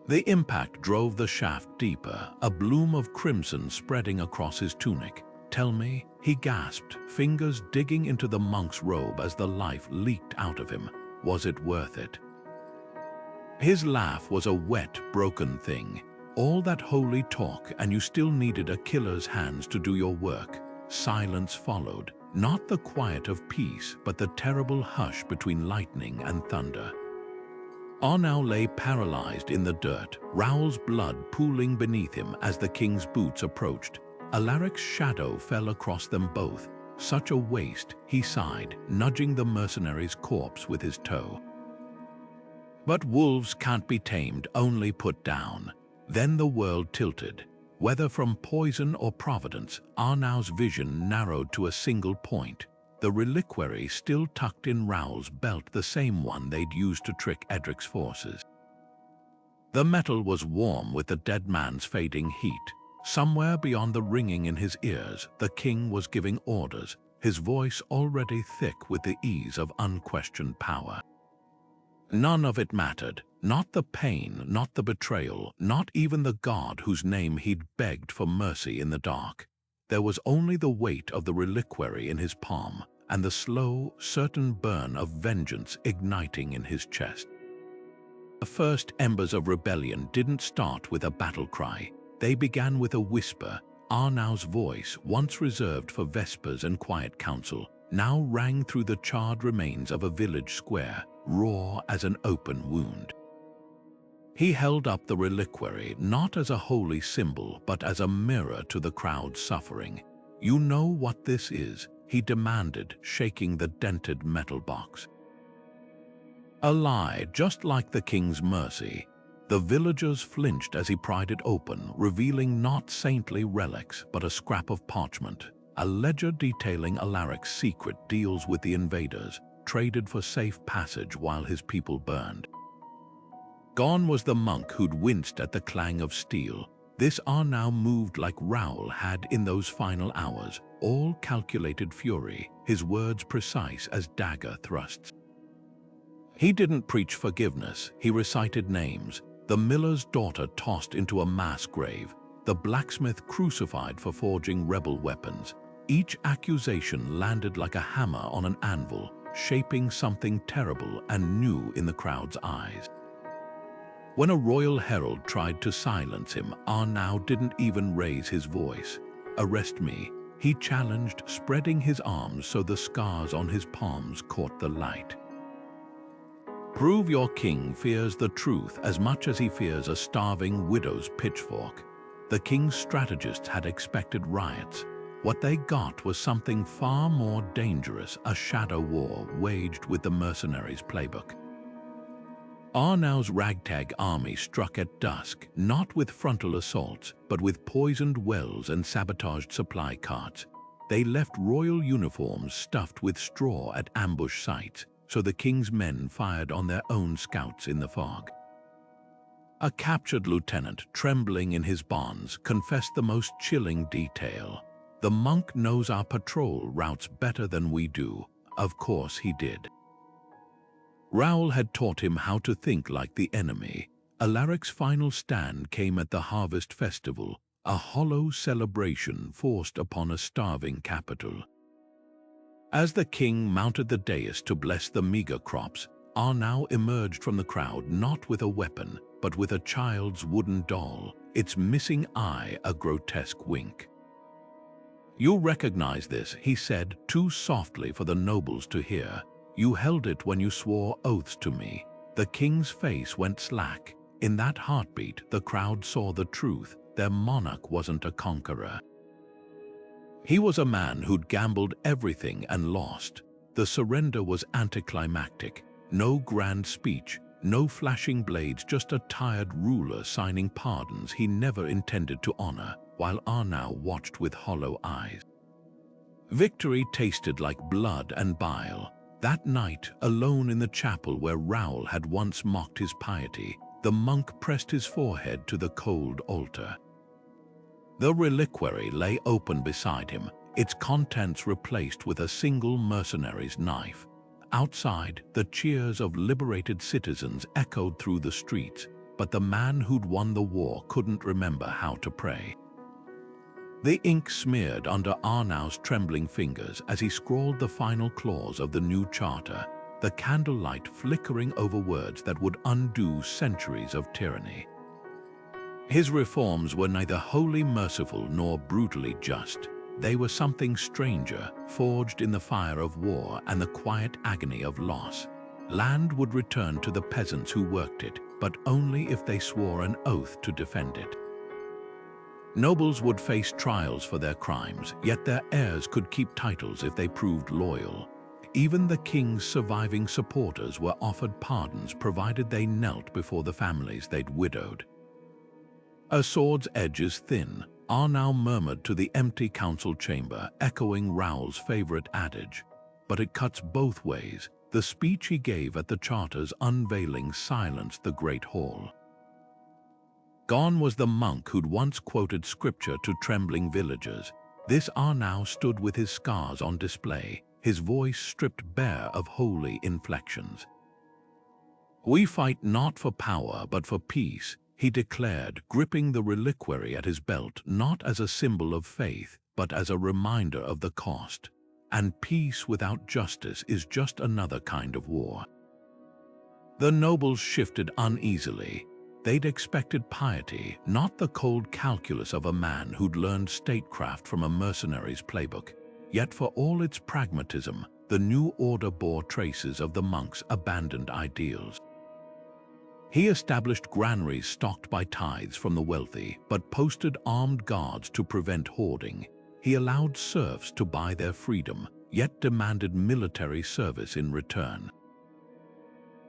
The impact drove the shaft deeper, a bloom of crimson spreading across his tunic. "Tell me," he gasped, fingers digging into the monk's robe as the life leaked out of him. "Was it worth it?" His laugh was a wet, broken thing. "All that holy talk, and you still needed a killer's hands to do your work." Silence followed, not the quiet of peace, but the terrible hush between lightning and thunder. Arnau lay paralyzed in the dirt, Raoul's blood pooling beneath him as the king's boots approached. Alaric's shadow fell across them both. "Such a waste," he sighed, nudging the mercenary's corpse with his toe. But wolves can't be tamed, only put down. Then the world tilted. Whether from poison or providence, Arnau's vision narrowed to a single point. The reliquary still tucked in Raoul's belt, the same one they'd used to trick Edrick's forces. The metal was warm with the dead man's fading heat. Somewhere beyond the ringing in his ears, the king was giving orders, his voice already thick with the ease of unquestioned power. None of it mattered. Not the pain, not the betrayal, not even the God whose name he'd begged for mercy in the dark. There was only the weight of the reliquary in his palm and the slow, certain burn of vengeance igniting in his chest. The first embers of rebellion didn't start with a battle cry. They began with a whisper. Arnau's voice, once reserved for vespers and quiet council, now rang through the charred remains of a village square, raw as an open wound. He held up the reliquary not as a holy symbol, but as a mirror to the crowd's suffering. "You know what this is?" he demanded, shaking the dented metal box. A lie, just like the king's mercy. The villagers flinched as he pried it open, revealing not saintly relics, but a scrap of parchment. A ledger detailing Alaric's secret deals with the invaders, traded for safe passage while his people burned. Gone was the monk who'd winced at the clang of steel. This Arnau moved like Raoul had in those final hours, all calculated fury, his words precise as dagger thrusts. He didn't preach forgiveness, he recited names. The miller's daughter tossed into a mass grave, the blacksmith crucified for forging rebel weapons. Each accusation landed like a hammer on an anvil, shaping something terrible and new in the crowd's eyes. When a royal herald tried to silence him, Arnau didn't even raise his voice. "Arrest me," he challenged, spreading his arms so the scars on his palms caught the light. "Prove your king fears the truth as much as he fears a starving widow's pitchfork." The king's strategists had expected riots. What they got was something far more dangerous, a shadow war waged with the mercenaries' playbook. Arnau's ragtag army struck at dusk, not with frontal assaults, but with poisoned wells and sabotaged supply carts. They left royal uniforms stuffed with straw at ambush sites, so the king's men fired on their own scouts in the fog. A captured lieutenant, trembling in his bonds, confessed the most chilling detail. "The monk knows our patrol routes better than we do. Of course he did. Raoul had taught him how to think like the enemy. Alaric's final stand came at the Harvest Festival, a hollow celebration forced upon a starving capital. As the king mounted the dais to bless the meager crops, Arnau emerged from the crowd not with a weapon, but with a child's wooden doll, its missing eye a grotesque wink. "You'll recognize this," he said, too softly for the nobles to hear. "You held it when you swore oaths to me." The king's face went slack. In that heartbeat, the crowd saw the truth. Their monarch wasn't a conqueror. He was a man who'd gambled everything and lost. The surrender was anticlimactic. No grand speech, no flashing blades, just a tired ruler signing pardons he never intended to honor, while Arnau watched with hollow eyes. Victory tasted like blood and bile. That night, alone in the chapel where Raoul had once mocked his piety, the monk pressed his forehead to the cold altar. The reliquary lay open beside him, its contents replaced with a single mercenary's knife. Outside, the cheers of liberated citizens echoed through the streets, but the man who'd won the war couldn't remember how to pray. The ink smeared under Arnau's trembling fingers as he scrawled the final clause of the new charter, the candlelight flickering over words that would undo centuries of tyranny. His reforms were neither wholly merciful nor brutally just. They were something stranger, forged in the fire of war and the quiet agony of loss. Land would return to the peasants who worked it, but only if they swore an oath to defend it. Nobles would face trials for their crimes, yet their heirs could keep titles if they proved loyal. Even the king's surviving supporters were offered pardons provided they knelt before the families they'd widowed. "A sword's edge is thin," Arnau murmured to the empty council chamber, echoing Raoul's favorite adage. But it cuts both ways. The speech he gave at the charter's unveiling silenced the great hall. Gone was the monk who'd once quoted scripture to trembling villagers. This Arnau stood with his scars on display, his voice stripped bare of holy inflections. "We fight not for power but for peace," he declared, gripping the reliquary at his belt not as a symbol of faith, but as a reminder of the cost. And peace without justice is just another kind of war. The nobles shifted uneasily. They'd expected piety, not the cold calculus of a man who'd learned statecraft from a mercenary's playbook. Yet for all its pragmatism, the new order bore traces of the monk's abandoned ideals. He established granaries stocked by tithes from the wealthy, but posted armed guards to prevent hoarding. He allowed serfs to buy their freedom, yet demanded military service in return.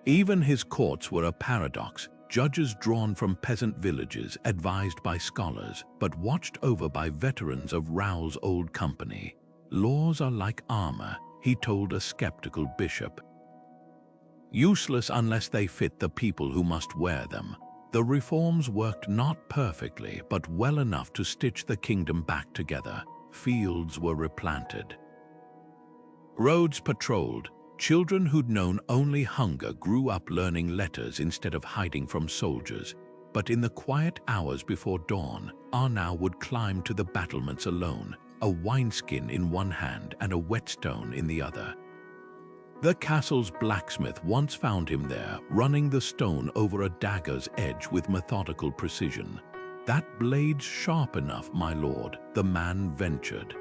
Even his courts were a paradox. Judges drawn from peasant villages, advised by scholars, but watched over by veterans of Raoul's old company. "Laws are like armor," he told a skeptical bishop. "Useless unless they fit the people who must wear them." The reforms worked not perfectly, but well enough to stitch the kingdom back together. Fields were replanted. Roads patrolled. Children who'd known only hunger grew up learning letters instead of hiding from soldiers. But in the quiet hours before dawn, Arnau would climb to the battlements alone, a wineskin in one hand and a whetstone in the other. The castle's blacksmith once found him there, running the stone over a dagger's edge with methodical precision. "That blade's sharp enough, my lord," the man ventured.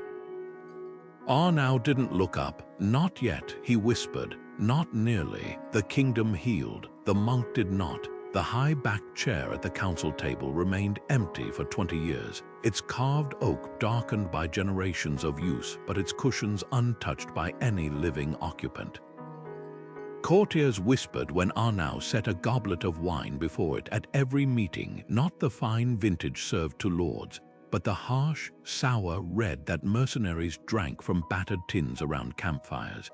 Arnau didn't look up. "Not yet," he whispered. "Not nearly." The kingdom healed. The monk did not. The high-backed chair at the council table remained empty for 20 years, its carved oak darkened by generations of use, but its cushions untouched by any living occupant. Courtiers whispered when Arnau set a goblet of wine before it at every meeting, not the fine vintage served to lords, but the harsh, sour red that mercenaries drank from battered tins around campfires.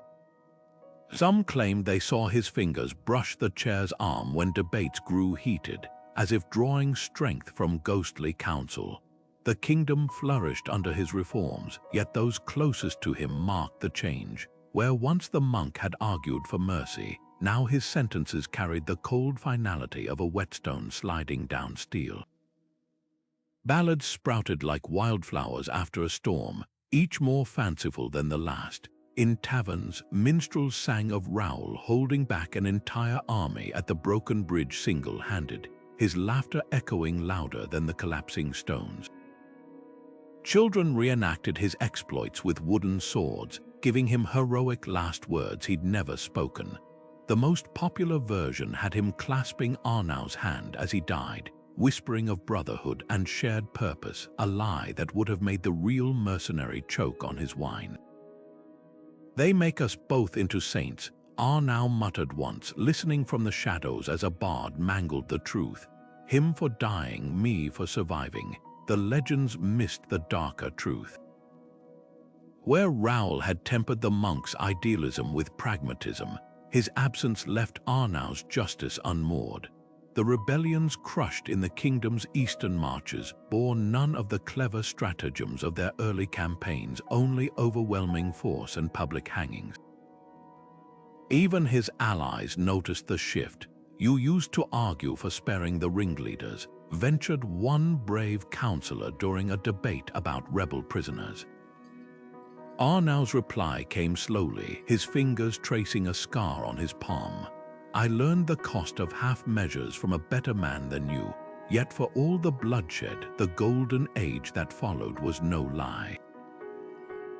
Some claimed they saw his fingers brush the chair's arm when debates grew heated, as if drawing strength from ghostly counsel. The kingdom flourished under his reforms, yet those closest to him marked the change. Where once the monk had argued for mercy, now his sentences carried the cold finality of a whetstone sliding down steel. Ballads sprouted like wildflowers after a storm, each more fanciful than the last. In taverns, minstrels sang of Raoul holding back an entire army at the broken bridge single-handed, his laughter echoing louder than the collapsing stones. Children reenacted his exploits with wooden swords, giving him heroic last words he'd never spoken. The most popular version had him clasping Arnau's hand as he died, whispering of brotherhood and shared purpose, a lie that would have made the real mercenary choke on his wine. "They make us both into saints," Arnau muttered once, listening from the shadows as a bard mangled the truth. "Him for dying, me for surviving." The legends missed the darker truth. Where Raoul had tempered the monk's idealism with pragmatism, his absence left Arnau's justice unmoored. The rebellions crushed in the kingdom's eastern marches bore none of the clever stratagems of their early campaigns, only overwhelming force and public hangings. Even his allies noticed the shift. "You used to argue for sparing the ringleaders," ventured one brave counselor during a debate about rebel prisoners. Arnau's reply came slowly, his fingers tracing a scar on his palm. "I learned the cost of half measures from a better man than you, yet for all the bloodshed, the golden age that followed was no lie."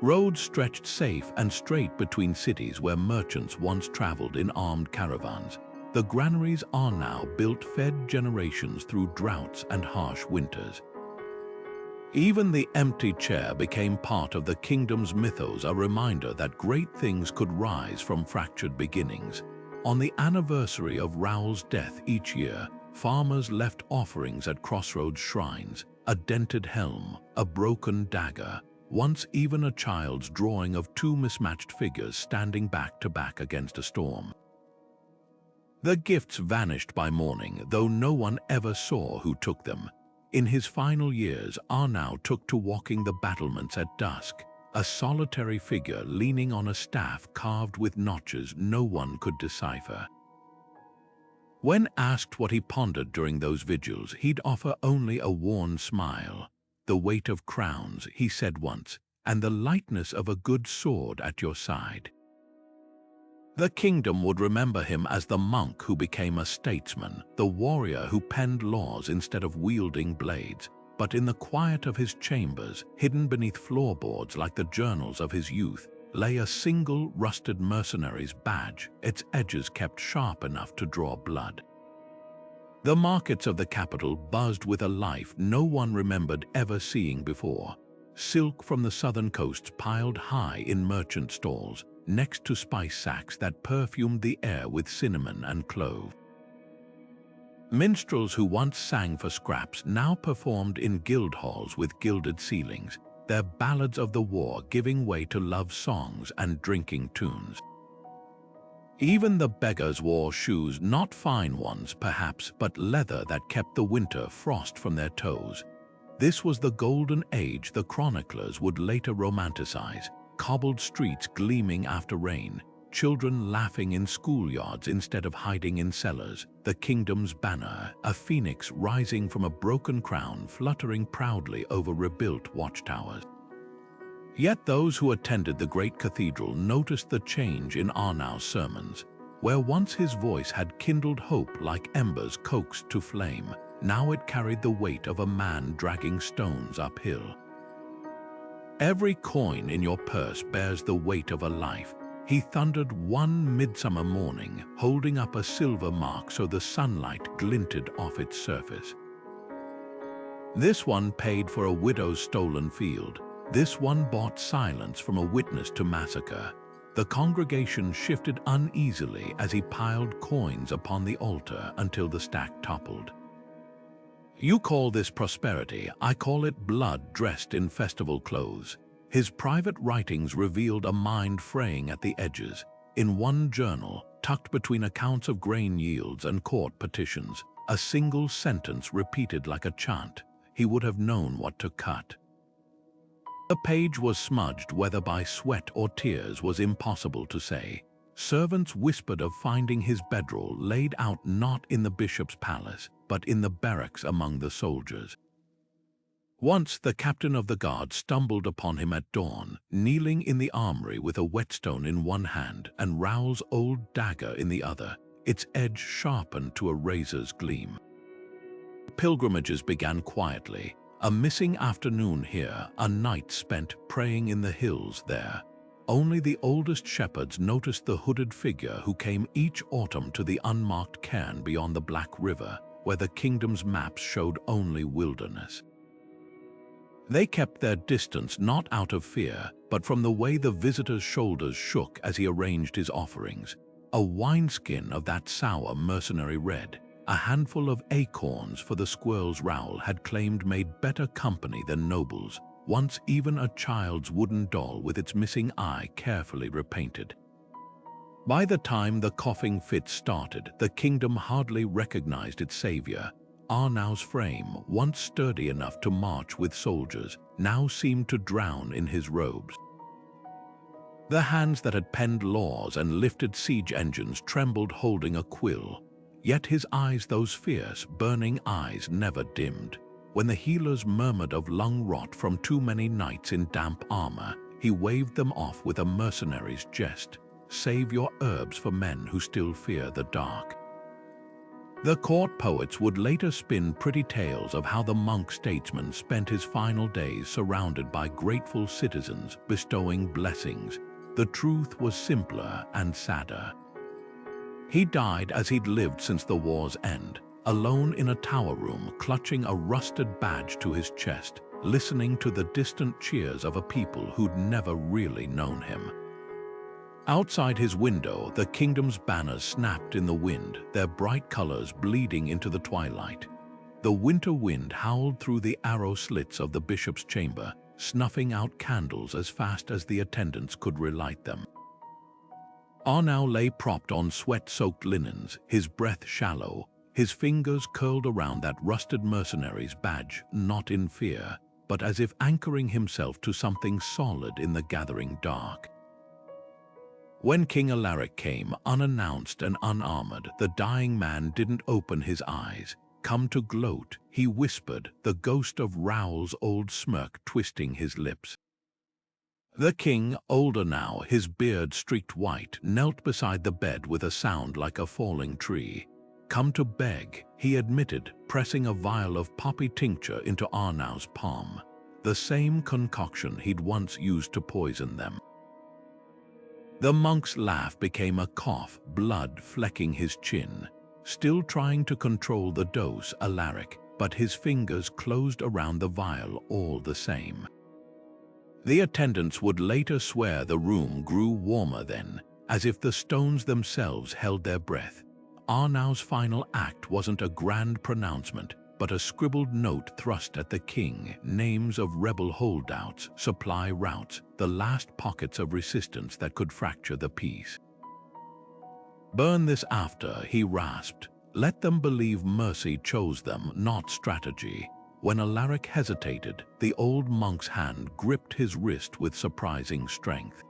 Roads stretched safe and straight between cities where merchants once traveled in armed caravans. The granaries Arnau built fed generations through droughts and harsh winters. Even the empty chair became part of the kingdom's mythos, a reminder that great things could rise from fractured beginnings. On the anniversary of Raoul's death each year, farmers left offerings at crossroads shrines, a dented helm, a broken dagger, once even a child's drawing of two mismatched figures standing back to back against a storm. The gifts vanished by morning, though no one ever saw who took them. In his final years, Arnau took to walking the battlements at dusk, a solitary figure leaning on a staff carved with notches no one could decipher. When asked what he pondered during those vigils, he'd offer only a worn smile. "The weight of crowns," he said once, "and the lightness of a good sword at your side." The kingdom would remember him as the monk who became a statesman, the warrior who penned laws instead of wielding blades. But in the quiet of his chambers, hidden beneath floorboards like the journals of his youth, lay a single rusted mercenary's badge, its edges kept sharp enough to draw blood. The markets of the capital buzzed with a life no one remembered ever seeing before. Silk from the southern coasts piled high in merchant stalls, next to spice sacks that perfumed the air with cinnamon and clove. Minstrels who once sang for scraps now performed in guild halls with gilded ceilings, their ballads of the war giving way to love songs and drinking tunes. Even the beggars wore shoes, not fine ones perhaps, but leather that kept the winter frost from their toes. This was the golden age the chroniclers would later romanticize, cobbled streets gleaming after rain, children laughing in schoolyards instead of hiding in cellars, the kingdom's banner, a phoenix rising from a broken crown fluttering proudly over rebuilt watchtowers. Yet those who attended the great cathedral noticed the change in Arnau's sermons. Where once his voice had kindled hope like embers coaxed to flame, now it carried the weight of a man dragging stones uphill. "Every coin in your purse bears the weight of a life," he thundered one midsummer morning, holding up a silver mark so the sunlight glinted off its surface. This one paid for a widow's stolen field. This one bought silence from a witness to massacre. The congregation shifted uneasily as he piled coins upon the altar until the stack toppled. "You call this prosperity, I call it blood dressed in festival clothes." His private writings revealed a mind fraying at the edges. In one journal, tucked between accounts of grain yields and court petitions, a single sentence repeated like a chant. He would have known what to cut. The page was smudged, whether by sweat or tears was impossible to say. Servants whispered of finding his bedroll laid out not in the bishop's palace, but in the barracks among the soldiers. Once the captain of the guard stumbled upon him at dawn, kneeling in the armory with a whetstone in one hand and Raoul's old dagger in the other, its edge sharpened to a razor's gleam. Pilgrimages began quietly, a missing afternoon here, a night spent praying in the hills there. Only the oldest shepherds noticed the hooded figure who came each autumn to the unmarked cairn beyond the Black River, where the kingdom's maps showed only wilderness. They kept their distance not out of fear, but from the way the visitor's shoulders shook as he arranged his offerings. A wineskin of that sour mercenary red, a handful of acorns for the squirrels Raoul had claimed made better company than nobles, once even a child's wooden doll with its missing eye carefully repainted. By the time the coughing fit started, the kingdom hardly recognized its savior. Arnau's frame, once sturdy enough to march with soldiers, now seemed to drown in his robes. The hands that had penned laws and lifted siege engines trembled holding a quill, yet his eyes, those fierce, burning eyes, never dimmed. When the healers murmured of lung rot from too many nights in damp armor, he waved them off with a mercenary's jest. Save your herbs for men who still fear the dark. The court poets would later spin pretty tales of how the monk statesman spent his final days surrounded by grateful citizens, bestowing blessings. The truth was simpler and sadder. He died as he'd lived since the war's end, alone in a tower room, clutching a rusted badge to his chest, listening to the distant cheers of a people who'd never really known him. Outside his window, the kingdom's banners snapped in the wind, their bright colors bleeding into the twilight. The winter wind howled through the arrow slits of the bishop's chamber, snuffing out candles as fast as the attendants could relight them. Arnau lay propped on sweat-soaked linens, his breath shallow, his fingers curled around that rusted mercenary's badge, not in fear, but as if anchoring himself to something solid in the gathering dark. When King Alaric came, unannounced and unarmored, the dying man didn't open his eyes. Come to gloat, he whispered, the ghost of Raoul's old smirk twisting his lips. The king, older now, his beard streaked white, knelt beside the bed with a sound like a falling tree. Come to beg, he admitted, pressing a vial of poppy tincture into Arnau's palm, the same concoction he'd once used to poison them. The monk's laugh became a cough, blood flecking his chin. Still trying to control the dose, Alaric, but his fingers closed around the vial all the same. The attendants would later swear the room grew warmer then, as if the stones themselves held their breath. Arnau's final act wasn't a grand pronouncement, but a scribbled note thrust at the king, names of rebel holdouts, supply routes, the last pockets of resistance that could fracture the peace. Burn this after, he rasped. Let them believe mercy chose them, not strategy. When Alaric hesitated, the old monk's hand gripped his wrist with surprising strength.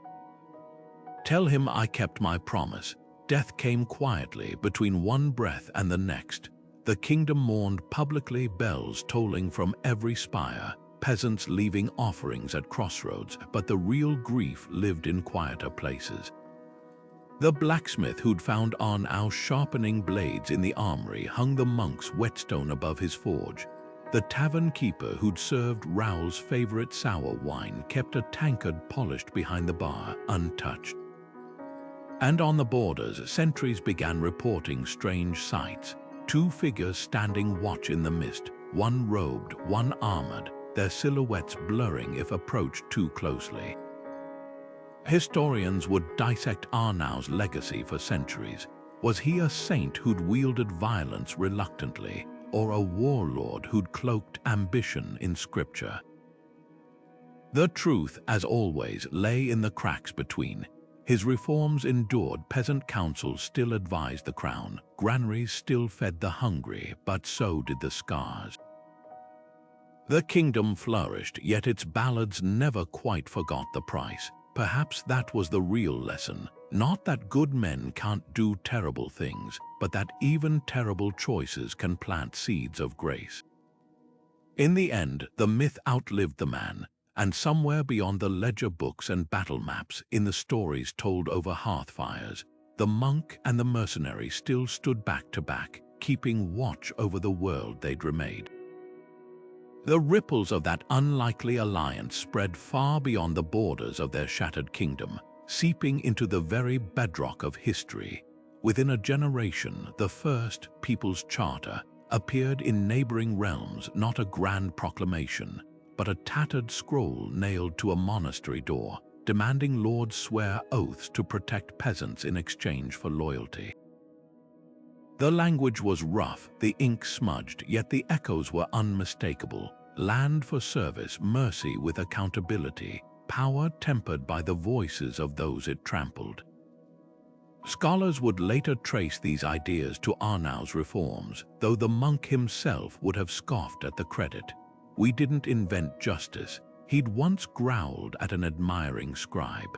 Tell him I kept my promise. Death came quietly between one breath and the next. The kingdom mourned publicly, bells tolling from every spire, peasants leaving offerings at crossroads, but the real grief lived in quieter places. The blacksmith who'd found Arnau sharpening blades in the armory hung the monk's whetstone above his forge. The tavern keeper who'd served Raoul's favorite sour wine kept a tankard polished behind the bar, untouched. And on the borders, sentries began reporting strange sights. Two figures standing watch in the mist, one robed, one armored, their silhouettes blurring if approached too closely. Historians would dissect Arnau's legacy for centuries. Was he a saint who'd wielded violence reluctantly, or a warlord who'd cloaked ambition in scripture? The truth, as always, lay in the cracks between. His reforms endured, peasant councils still advised the crown, granaries still fed the hungry, but so did the scars. The kingdom flourished, yet its ballads never quite forgot the price. Perhaps that was the real lesson. Not that good men can't do terrible things, but that even terrible choices can plant seeds of grace. In the end, the myth outlived the man, and somewhere beyond the ledger books and battle maps, in the stories told over hearth fires, the monk and the mercenary still stood back to back, keeping watch over the world they'd remade. The ripples of that unlikely alliance spread far beyond the borders of their shattered kingdom, seeping into the very bedrock of history. Within a generation, the first People's Charter appeared in neighboring realms, not a grand proclamation, but a tattered scroll nailed to a monastery door, demanding lords swear oaths to protect peasants in exchange for loyalty. The language was rough, the ink smudged, yet the echoes were unmistakable. Land for service, mercy with accountability, power tempered by the voices of those it trampled. Scholars would later trace these ideas to Arnau's reforms, though the monk himself would have scoffed at the credit. We didn't invent justice, he'd once growled at an admiring scribe.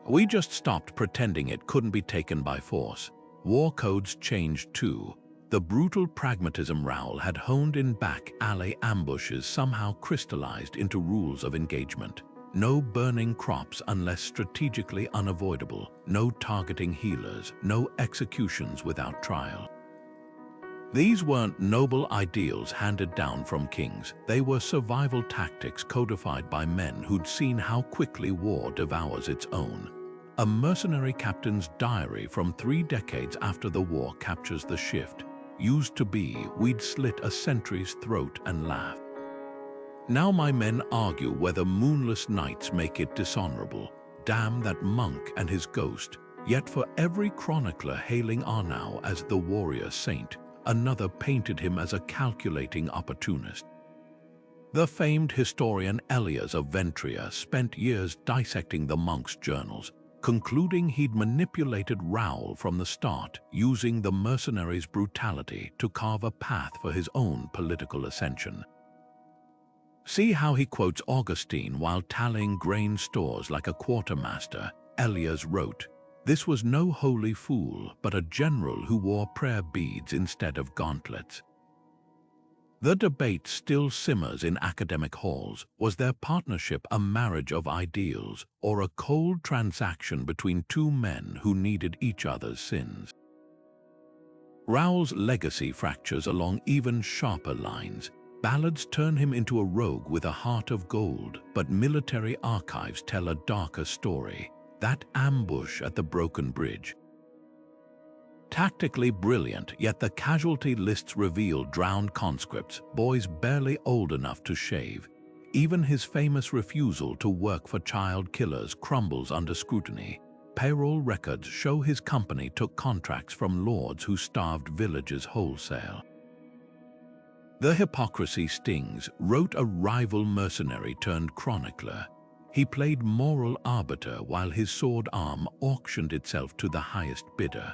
We just stopped pretending it couldn't be taken by force. War codes changed too. The brutal pragmatism Raoul had honed in back alley ambushes somehow crystallized into rules of engagement. No burning crops unless strategically unavoidable, no targeting healers, no executions without trial. These weren't noble ideals handed down from kings, they were survival tactics codified by men who'd seen how quickly war devours its own. A mercenary captain's diary from 3 decades after the war captures the shift. Used to be, we'd slit a sentry's throat and laugh. Now my men argue whether moonless nights make it dishonorable. Damn that monk and his ghost. Yet for every chronicler hailing Arnau as the warrior saint, another painted him as a calculating opportunist. The famed historian Elias of Ventria spent years dissecting the monk's journals, concluding he'd manipulated Raoul from the start, using the mercenary's brutality to carve a path for his own political ascension. See how he quotes Augustine while tallying grain stores like a quartermaster. Elias wrote, "This was no holy fool, but a general who wore prayer beads instead of gauntlets." The debate still simmers in academic halls. Was their partnership a marriage of ideals or a cold transaction between two men who needed each other's sins? Raoul's legacy fractures along even sharper lines. Ballads turn him into a rogue with a heart of gold, but military archives tell a darker story. That ambush at the broken bridge. Tactically brilliant, yet the casualty lists reveal drowned conscripts, boys barely old enough to shave. Even his famous refusal to work for child killers crumbles under scrutiny. Payroll records show his company took contracts from lords who starved villages wholesale. The hypocrisy stings, wrote a rival mercenary turned chronicler. He played moral arbiter while his sword arm auctioned itself to the highest bidder.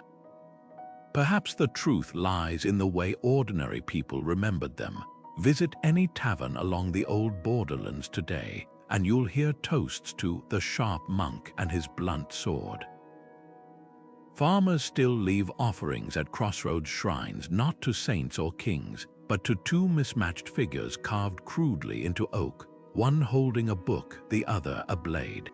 Perhaps the truth lies in the way ordinary people remembered them. Visit any tavern along the old borderlands today, and you'll hear toasts to the sharp monk and his blunt sword. Farmers still leave offerings at crossroads shrines, not to saints or kings, but to two mismatched figures carved crudely into oak, one holding a book, the other a blade.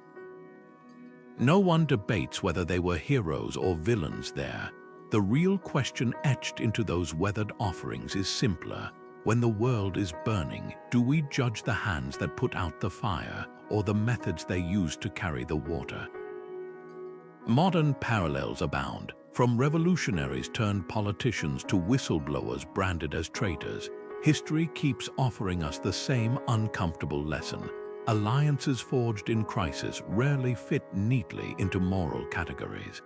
No one debates whether they were heroes or villains there. The real question etched into those weathered offerings is simpler. When the world is burning, do we judge the hands that put out the fire or the methods they used to carry the water? Modern parallels abound, from revolutionaries turned politicians to whistleblowers branded as traitors. History keeps offering us the same uncomfortable lesson. Alliances forged in crisis rarely fit neatly into moral categories.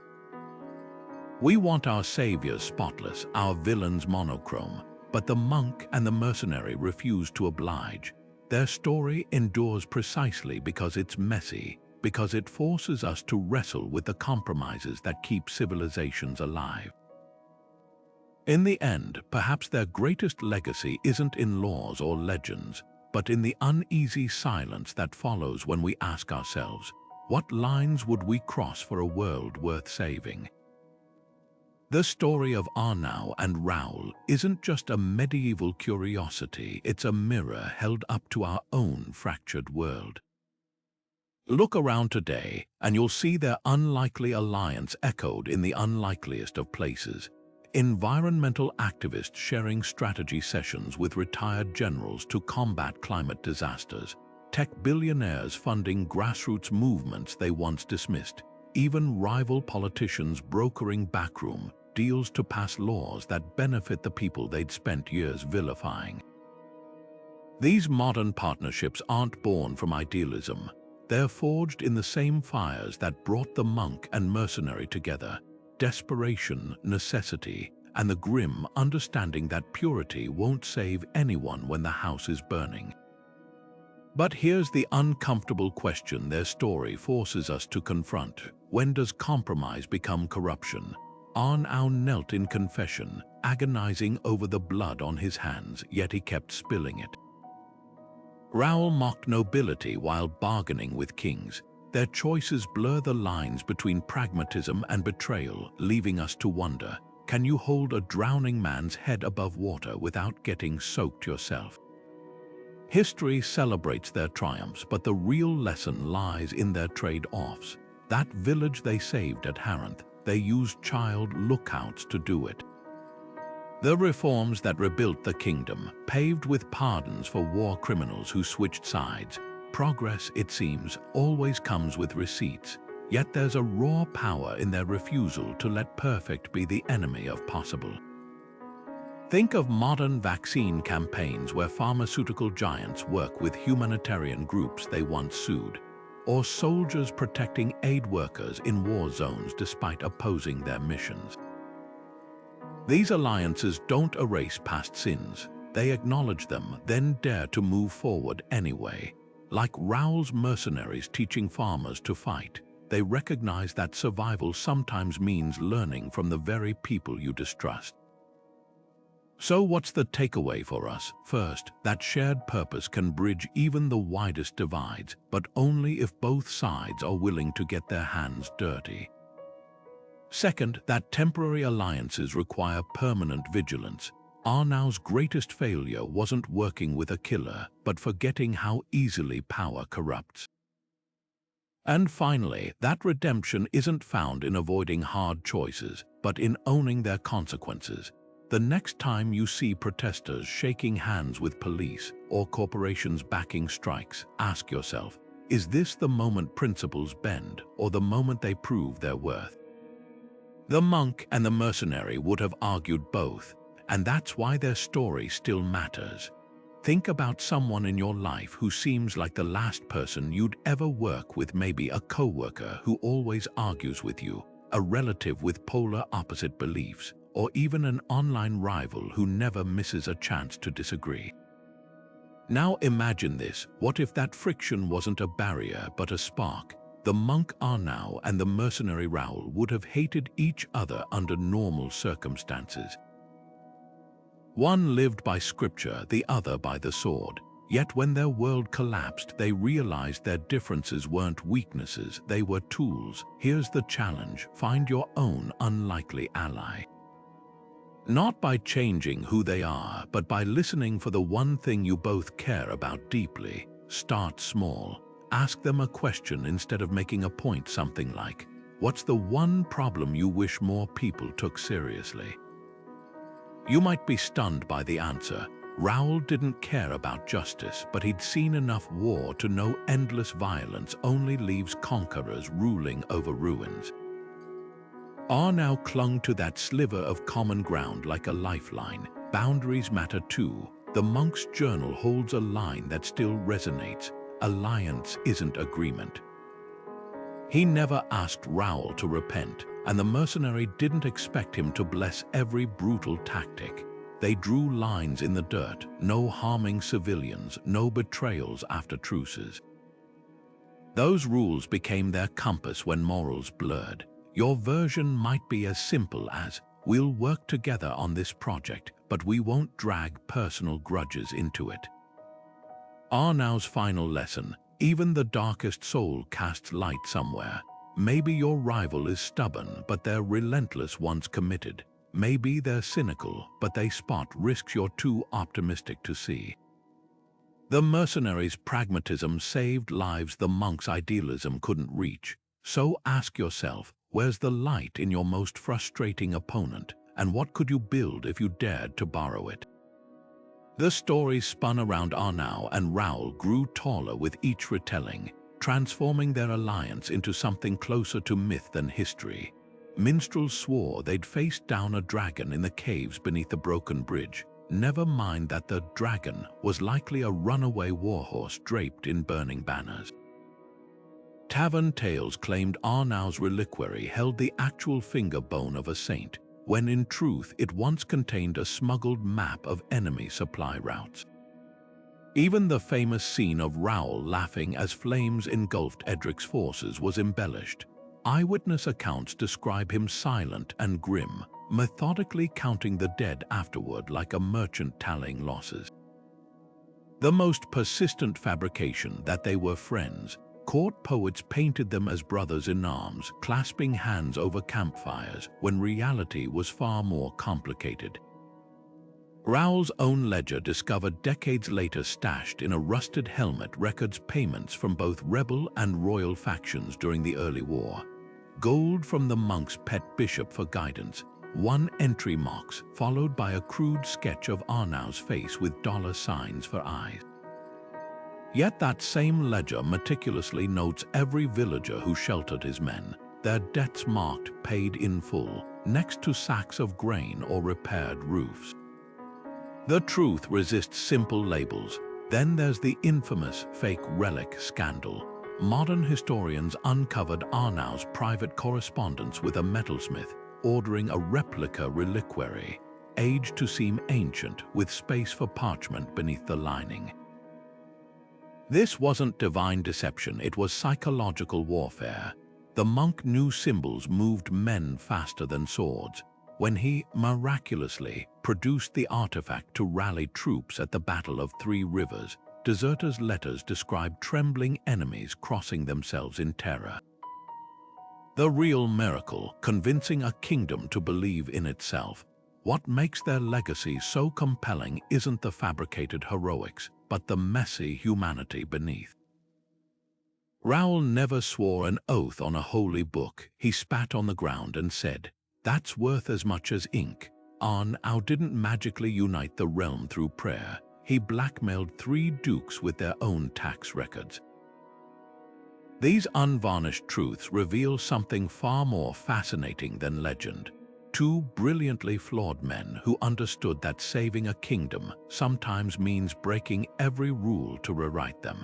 We want our saviors spotless, our villains monochrome, but the monk and the mercenary refuse to oblige. Their story endures precisely because it's messy, because it forces us to wrestle with the compromises that keep civilizations alive. In the end, perhaps their greatest legacy isn't in laws or legends, but in the uneasy silence that follows when we ask ourselves, what lines would we cross for a world worth saving? The story of Arnau and Raoul isn't just a medieval curiosity, it's a mirror held up to our own fractured world. Look around today, and you'll see their unlikely alliance echoed in the unlikeliest of places. Environmental activists sharing strategy sessions with retired generals to combat climate disasters, tech billionaires funding grassroots movements they once dismissed, even rival politicians brokering backroom deals to pass laws that benefit the people they'd spent years vilifying. These modern partnerships aren't born from idealism. They're forged in the same fires that brought the monk and mercenary together: desperation, necessity, and the grim understanding that purity won't save anyone when the house is burning. But here's the uncomfortable question their story forces us to confront. When does compromise become corruption? Arnau knelt in confession, agonizing over the blood on his hands, yet he kept spilling it. Raoul mocked nobility while bargaining with kings. Their choices blur the lines between pragmatism and betrayal, leaving us to wonder, can you hold a drowning man's head above water without getting soaked yourself? History celebrates their triumphs, but the real lesson lies in their trade-offs. That village they saved at Harrenth, they used child lookouts to do it. The reforms that rebuilt the kingdom, paved with pardons for war criminals who switched sides. Progress, it seems, always comes with receipts, yet there's a raw power in their refusal to let perfect be the enemy of possible. Think of modern vaccine campaigns where pharmaceutical giants work with humanitarian groups they once sued, or soldiers protecting aid workers in war zones despite opposing their missions. These alliances don't erase past sins. They acknowledge them, then dare to move forward anyway. Like Raoul's mercenaries teaching farmers to fight, they recognize that survival sometimes means learning from the very people you distrust. So what's the takeaway for us? First, that shared purpose can bridge even the widest divides, but only if both sides are willing to get their hands dirty. Second, that temporary alliances require permanent vigilance. Arnau's greatest failure wasn't working with a killer, but forgetting how easily power corrupts. And finally, that redemption isn't found in avoiding hard choices, but in owning their consequences. The next time you see protesters shaking hands with police or corporations backing strikes, ask yourself, is this the moment principles bend or the moment they prove their worth? The monk and the mercenary would have argued both, and that's why their story still matters. Think about someone in your life who seems like the last person you'd ever work with, maybe a coworker who always argues with you, a relative with polar opposite beliefs, or even an online rival who never misses a chance to disagree. Now imagine this: what if that friction wasn't a barrier but a spark? The monk Arnau and the mercenary Raoul would have hated each other under normal circumstances. One lived by scripture, the other by the sword. Yet when their world collapsed, they realized their differences weren't weaknesses, they were tools. Here's the challenge: find your own unlikely ally. Not by changing who they are, but by listening for the one thing you both care about deeply. Start small. Ask them a question instead of making a point, something like, what's the one problem you wish more people took seriously? You might be stunned by the answer. Raoul didn't care about justice, but he'd seen enough war to know endless violence only leaves conquerors ruling over ruins. Arnau clung to that sliver of common ground like a lifeline. Boundaries matter too. The monk's journal holds a line that still resonates: alliance isn't agreement. He never asked Raoul to repent, and the mercenary didn't expect him to bless every brutal tactic. They drew lines in the dirt: no harming civilians, no betrayals after truces. Those rules became their compass when morals blurred. Your version might be as simple as, We'll work together on this project, but we won't drag personal grudges into it. Arnau's final lesson: even the darkest soul casts light somewhere. Maybe your rival is stubborn, but they're relentless once committed. Maybe they're cynical, but they spot risks you're too optimistic to see. The mercenary's pragmatism saved lives the monk's idealism couldn't reach. So ask yourself, where's the light in your most frustrating opponent, and what could you build if you dared to borrow it? The story spun around Arnau, and Raoul grew taller with each retelling, transforming their alliance into something closer to myth than history. Minstrels swore they'd faced down a dragon in the caves beneath the broken bridge. Never mind that the dragon was likely a runaway warhorse draped in burning banners. Tavern tales claimed Arnau's reliquary held the actual finger bone of a saint, when in truth it once contained a smuggled map of enemy supply routes. Even the famous scene of Raoul laughing as flames engulfed Edrick's forces was embellished. Eyewitness accounts describe him silent and grim, methodically counting the dead afterward like a merchant tallying losses. The most persistent fabrication that they were friends. Court poets painted them as brothers in arms, clasping hands over campfires, when reality was far more complicated. Raoul's own ledger, discovered decades later stashed in a rusted helmet, records payments from both rebel and royal factions during the early war. Gold from the monk's pet bishop for guidance, one entry mox, followed by a crude sketch of Arnau's face with dollar signs for eyes. Yet that same ledger meticulously notes every villager who sheltered his men, their debts marked paid in full, next to sacks of grain or repaired roofs. The truth resists simple labels. Then there's the infamous fake relic scandal. Modern historians uncovered Arnau's private correspondence with a metalsmith, ordering a replica reliquary, aged to seem ancient, with space for parchment beneath the lining. This wasn't divine deception, it was psychological warfare. The monk knew symbols moved men faster than swords. When he, miraculously, produced the artifact to rally troops at the Battle of Three Rivers, deserters' letters described trembling enemies crossing themselves in terror. The real miracle, convincing a kingdom to believe in itself. What makes their legacy so compelling isn't the fabricated heroics, but the messy humanity beneath. Raoul never swore an oath on a holy book. He spat on the ground and said, "That's worth as much as ink." Arnau didn't magically unite the realm through prayer. He blackmailed 3 dukes with their own tax records. These unvarnished truths reveal something far more fascinating than legend. 2 brilliantly flawed men who understood that saving a kingdom sometimes means breaking every rule to rewrite them.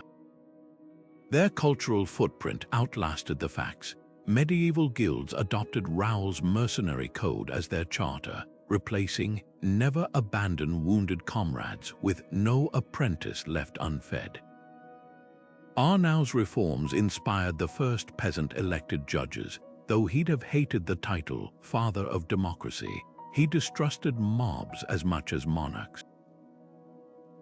Their cultural footprint outlasted the facts. Medieval guilds adopted Raoul's mercenary code as their charter, replacing "never abandon wounded comrades" with "no apprentice left unfed." Arnau's reforms inspired the first peasant-elected judges. Though he'd have hated the title Father of Democracy, he distrusted mobs as much as monarchs.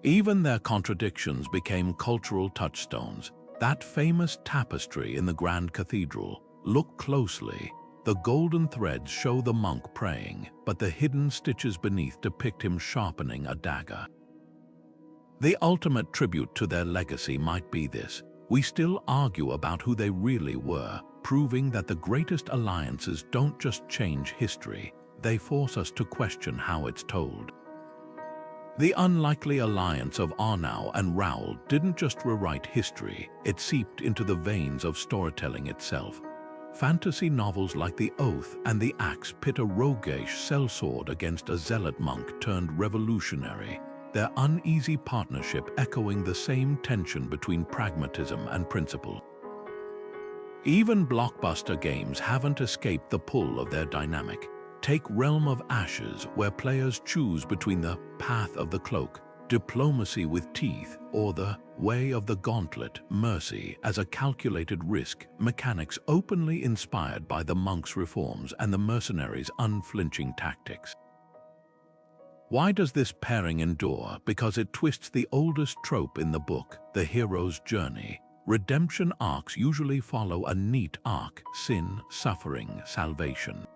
Even their contradictions became cultural touchstones. That famous tapestry in the Grand Cathedral, look closely. The golden threads show the monk praying, but the hidden stitches beneath depict him sharpening a dagger. The ultimate tribute to their legacy might be this: we still argue about who they really were, proving that the greatest alliances don't just change history, they force us to question how it's told. The unlikely alliance of Arnau and Raoul didn't just rewrite history, it seeped into the veins of storytelling itself. Fantasy novels like The Oath and The Axe pit a roguish sellsword against a zealot monk turned revolutionary, their uneasy partnership echoing the same tension between pragmatism and principle. Even blockbuster games haven't escaped the pull of their dynamic. Take Realm of Ashes, where players choose between the path of the cloak, diplomacy with teeth, or the way of the gauntlet, mercy, as a calculated risk, mechanics openly inspired by the monk's reforms and the mercenaries' unflinching tactics. Why does this pairing endure? Because it twists the oldest trope in the book, the hero's journey. Redemption arcs usually follow a neat arc: sin, suffering, salvation.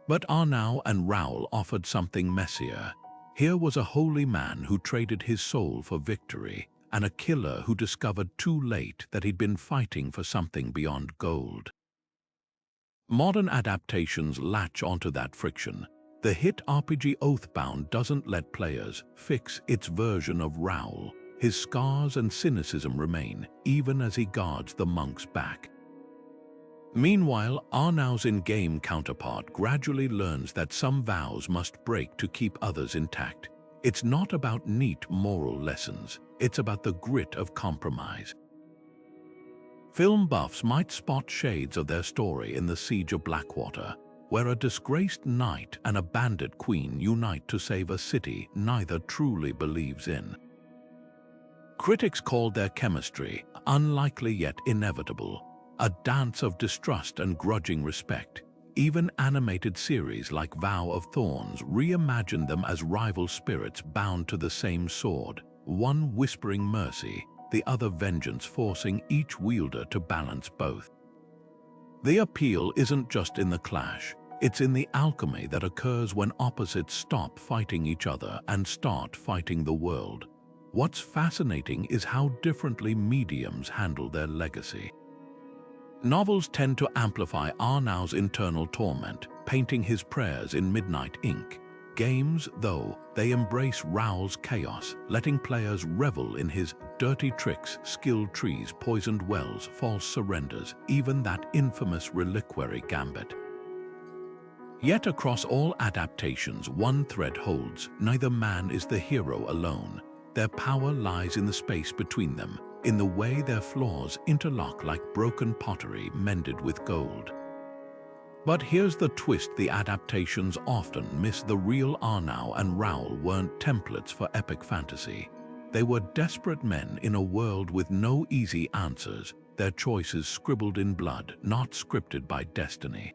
But Arnau and Raoul offered something messier. Here was a holy man who traded his soul for victory, and a killer who discovered too late that he'd been fighting for something beyond gold. Modern adaptations latch onto that friction. The hit RPG Oathbound doesn't let players fix its version of Raoul. His scars and cynicism remain, even as he guards the monk's back. Meanwhile, Arnau's in-game counterpart gradually learns that some vows must break to keep others intact. It's not about neat moral lessons, it's about the grit of compromise. Film buffs might spot shades of their story in The Siege of Blackwater, where a disgraced knight and a bandit queen unite to save a city neither truly believes in. Critics called their chemistry unlikely yet inevitable, a dance of distrust and grudging respect. Even animated series like Vow of Thorns reimagined them as rival spirits bound to the same sword, one whispering mercy, the other vengeance, forcing each wielder to balance both. The appeal isn't just in the clash, it's in the alchemy that occurs when opposites stop fighting each other and start fighting the world. What's fascinating is how differently mediums handle their legacy. Novels tend to amplify Arnau's internal torment, painting his prayers in midnight ink. Games, though, they embrace Raoul's chaos, letting players revel in his dirty tricks, skilled trees, poisoned wells, false surrenders, even that infamous reliquary gambit. Yet across all adaptations, one thread holds: neither man is the hero alone. Their power lies in the space between them, in the way their flaws interlock like broken pottery mended with gold. But here's the twist: the adaptations often miss the real. Arnau and Raoul weren't templates for epic fantasy. They were desperate men in a world with no easy answers, their choices scribbled in blood, not scripted by destiny.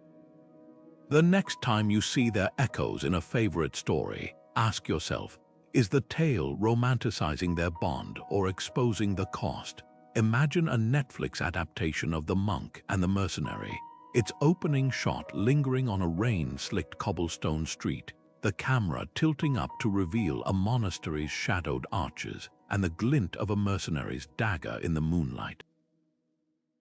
The next time you see their echoes in a favorite story, ask yourself, is the tale romanticizing their bond or exposing the cost? Imagine a Netflix adaptation of The Monk and the Mercenary. Its opening shot lingering on a rain-slicked cobblestone street, the camera tilting up to reveal a monastery's shadowed arches and the glint of a mercenary's dagger in the moonlight.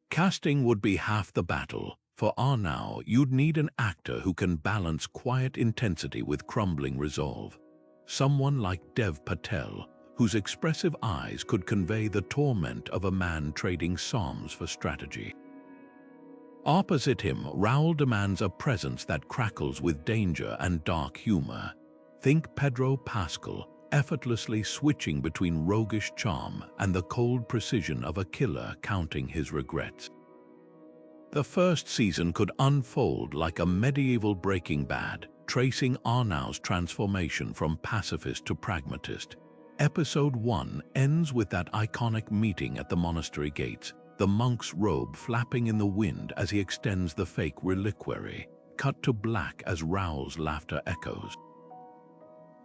Casting would be half the battle. For Arnau, you'd need an actor who can balance quiet intensity with crumbling resolve. Someone like Dev Patel, whose expressive eyes could convey the torment of a man trading psalms for strategy. Opposite him, Raoul demands a presence that crackles with danger and dark humor. Think Pedro Pascal, effortlessly switching between roguish charm and the cold precision of a killer counting his regrets. The first season could unfold like a medieval Breaking Bad, tracing Arnau's transformation from pacifist to pragmatist. Episode 1 ends with that iconic meeting at the monastery gates, the monk's robe flapping in the wind as he extends the fake reliquary, cut to black as Raoul's laughter echoes.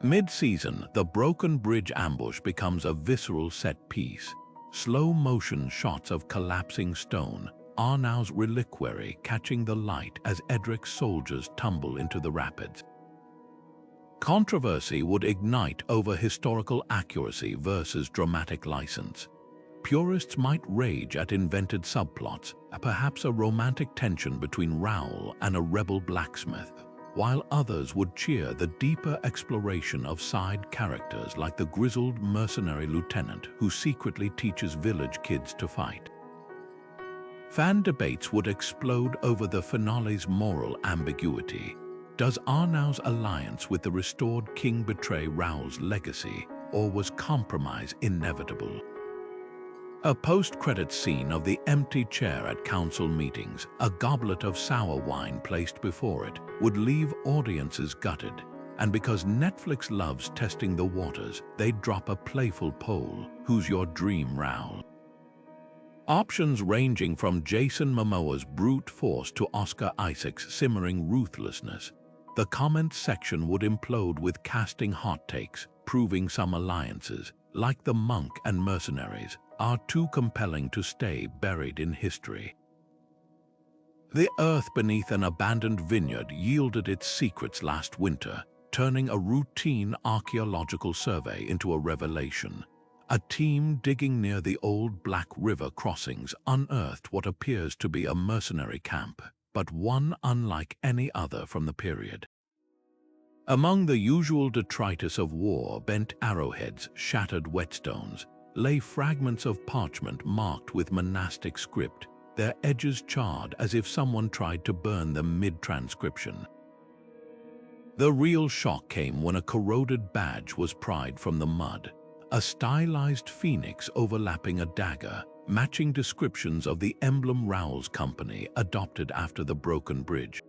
Mid-season, the broken bridge ambush becomes a visceral set piece. Slow-motion shots of collapsing stone, Arnau's reliquary catching the light as Edrick's soldiers tumble into the rapids. Controversy would ignite over historical accuracy versus dramatic license. Purists might rage at invented subplots, perhaps a romantic tension between Raoul and a rebel blacksmith, while others would cheer the deeper exploration of side characters like the grizzled mercenary lieutenant who secretly teaches village kids to fight. Fan debates would explode over the finale's moral ambiguity. Does Arnau's alliance with the restored king betray Raoul's legacy, or was compromise inevitable? A post-credits scene of the empty chair at council meetings, a goblet of sour wine placed before it, would leave audiences gutted. And because Netflix loves testing the waters, they'd drop a playful poll: who's your dream Raoul? Options ranging from Jason Momoa's brute force to Oscar Isaac's simmering ruthlessness. The comments section would implode with casting hot takes, proving some alliances, like the monk and mercenaries, are too compelling to stay buried in history. The earth beneath an abandoned vineyard yielded its secrets last winter, turning a routine archaeological survey into a revelation. A team digging near the old Black River crossings unearthed what appears to be a mercenary camp, but one unlike any other from the period. Among the usual detritus of war, bent arrowheads, shattered whetstones, lay fragments of parchment marked with monastic script, their edges charred as if someone tried to burn them mid-transcription. The real shock came when a corroded badge was pried from the mud, a stylized phoenix overlapping a dagger, matching descriptions of the emblem Raoul's company adopted after the broken bridge.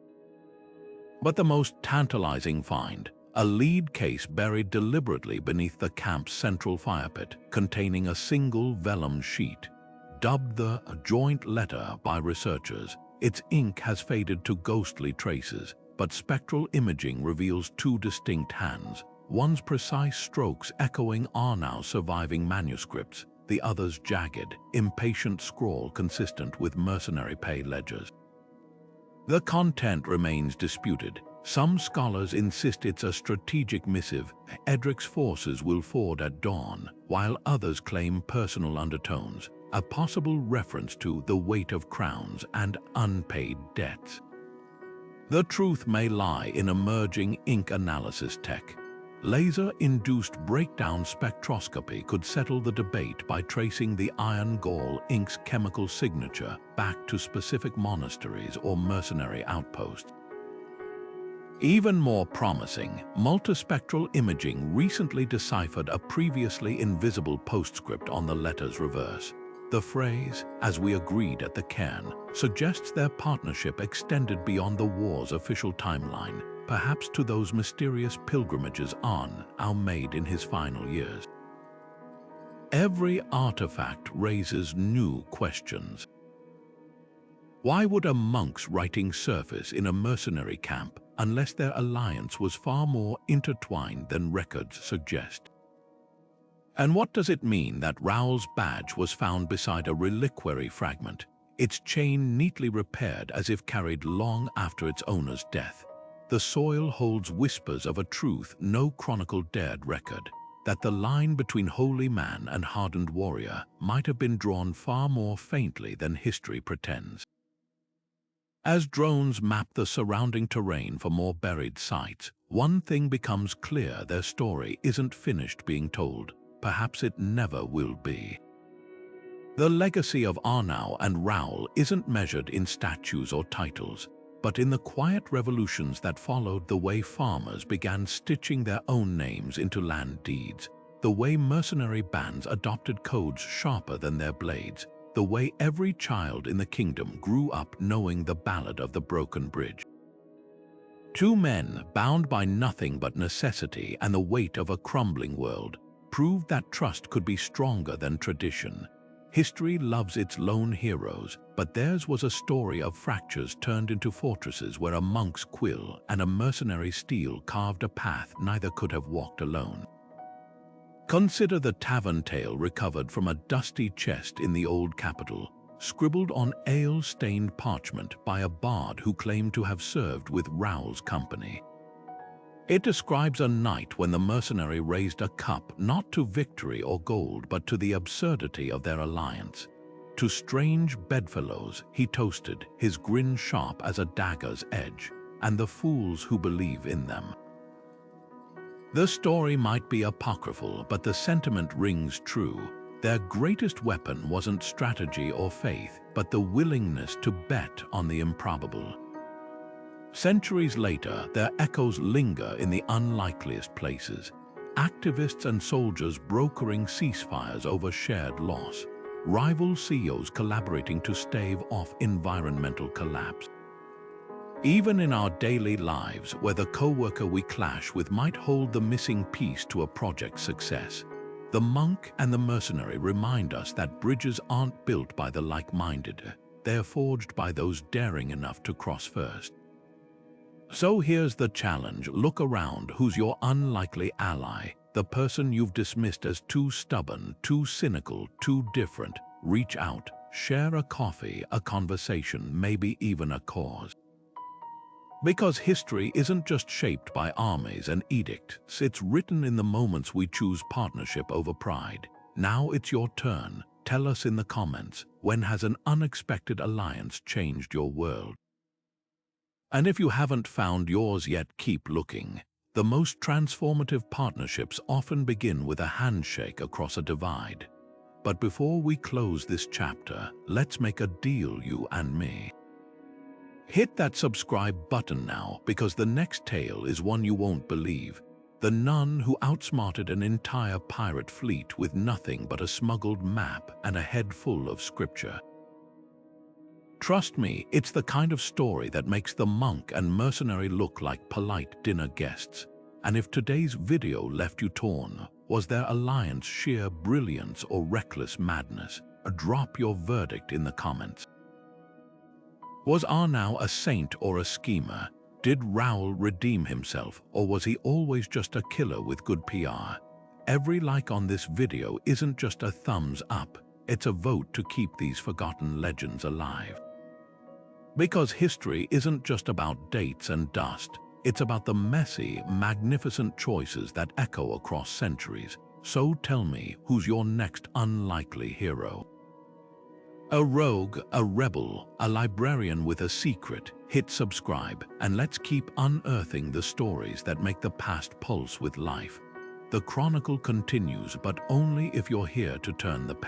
But the most tantalizing find, a lead case buried deliberately beneath the camp's central fire pit, containing a single vellum sheet. Dubbed the joint letter by researchers, its ink has faded to ghostly traces, but spectral imaging reveals two distinct hands, one's precise strokes echoing Arnau's surviving manuscripts, the other's jagged, impatient scrawl consistent with mercenary pay ledgers. The content remains disputed. Some scholars insist it's a strategic missive Edrick's forces will ford at dawn, while others claim personal undertones, a possible reference to the weight of crowns and unpaid debts. The truth may lie in emerging ink analysis tech. Laser-induced breakdown spectroscopy could settle the debate by tracing the iron gall ink's chemical signature back to specific monasteries or mercenary outposts. Even more promising, multispectral imaging recently deciphered a previously invisible postscript on the letter's reverse. The phrase, "as we agreed at the cairn," suggests their partnership extended beyond the war's official timeline, perhaps to those mysterious pilgrimages Arnau made in his final years. Every artifact raises new questions. Why would a monk's writing surface in a mercenary camp unless their alliance was far more intertwined than records suggest? And what does it mean that Raoul's badge was found beside a reliquary fragment, its chain neatly repaired as if carried long after its owner's death? The soil holds whispers of a truth no chronicle dared record, that the line between holy man and hardened warrior might have been drawn far more faintly than history pretends. As drones map the surrounding terrain for more buried sites, one thing becomes clear: their story isn't finished being told. Perhaps it never will be. The legacy of Arnau and Raoul isn't measured in statues or titles, but in the quiet revolutions that followed, the way farmers began stitching their own names into land deeds, the way mercenary bands adopted codes sharper than their blades, the way every child in the kingdom grew up knowing the ballad of the broken bridge. Two men bound by nothing but necessity and the weight of a crumbling world proved that trust could be stronger than tradition. History loves its lone heroes, but theirs was a story of fractures turned into fortresses where a monk's quill and a mercenary's steel carved a path neither could have walked alone. Consider the tavern tale recovered from a dusty chest in the old capital, scribbled on ale-stained parchment by a bard who claimed to have served with Raoul's company. It describes a night when the mercenary raised a cup not to victory or gold but to the absurdity of their alliance. To strange bedfellows he toasted, his grin sharp as a dagger's edge, and the fools who believe in them. The story might be apocryphal, but the sentiment rings true. Their greatest weapon wasn't strategy or faith, but the willingness to bet on the improbable. Centuries later, their echoes linger in the unlikeliest places. Activists and soldiers brokering ceasefires over shared loss. Rival CEOs collaborating to stave off environmental collapse. Even in our daily lives, where the co-worker we clash with might hold the missing piece to a project's success, the monk and the mercenary remind us that bridges aren't built by the like-minded. They're forged by those daring enough to cross first. So here's the challenge. Look around. Who's your unlikely ally? The person you've dismissed as too stubborn, too cynical, too different. Reach out. Share a coffee, a conversation, maybe even a cause. Because history isn't just shaped by armies and edicts, it's written in the moments we choose partnership over pride. Now it's your turn. Tell us in the comments, when has an unexpected alliance changed your world? And if you haven't found yours yet, keep looking. The most transformative partnerships often begin with a handshake across a divide. But before we close this chapter, let's make a deal, you and me. Hit that subscribe button now, because the next tale is one you won't believe. The nun who outsmarted an entire pirate fleet with nothing but a smuggled map and a head full of scripture. Trust me, it's the kind of story that makes the monk and mercenary look like polite dinner guests. And if today's video left you torn, was their alliance sheer brilliance or reckless madness? Drop your verdict in the comments. Was Arnau a saint or a schemer? Did Raoul redeem himself, or was he always just a killer with good PR? Every like on this video isn't just a thumbs up, it's a vote to keep these forgotten legends alive. Because history isn't just about dates and dust, it's about the messy, magnificent choices that echo across centuries. So tell me, who's your next unlikely hero? A rogue, a rebel, a librarian with a secret? Hit subscribe, and let's keep unearthing the stories that make the past pulse with life. The chronicle continues, but only if you're here to turn the page.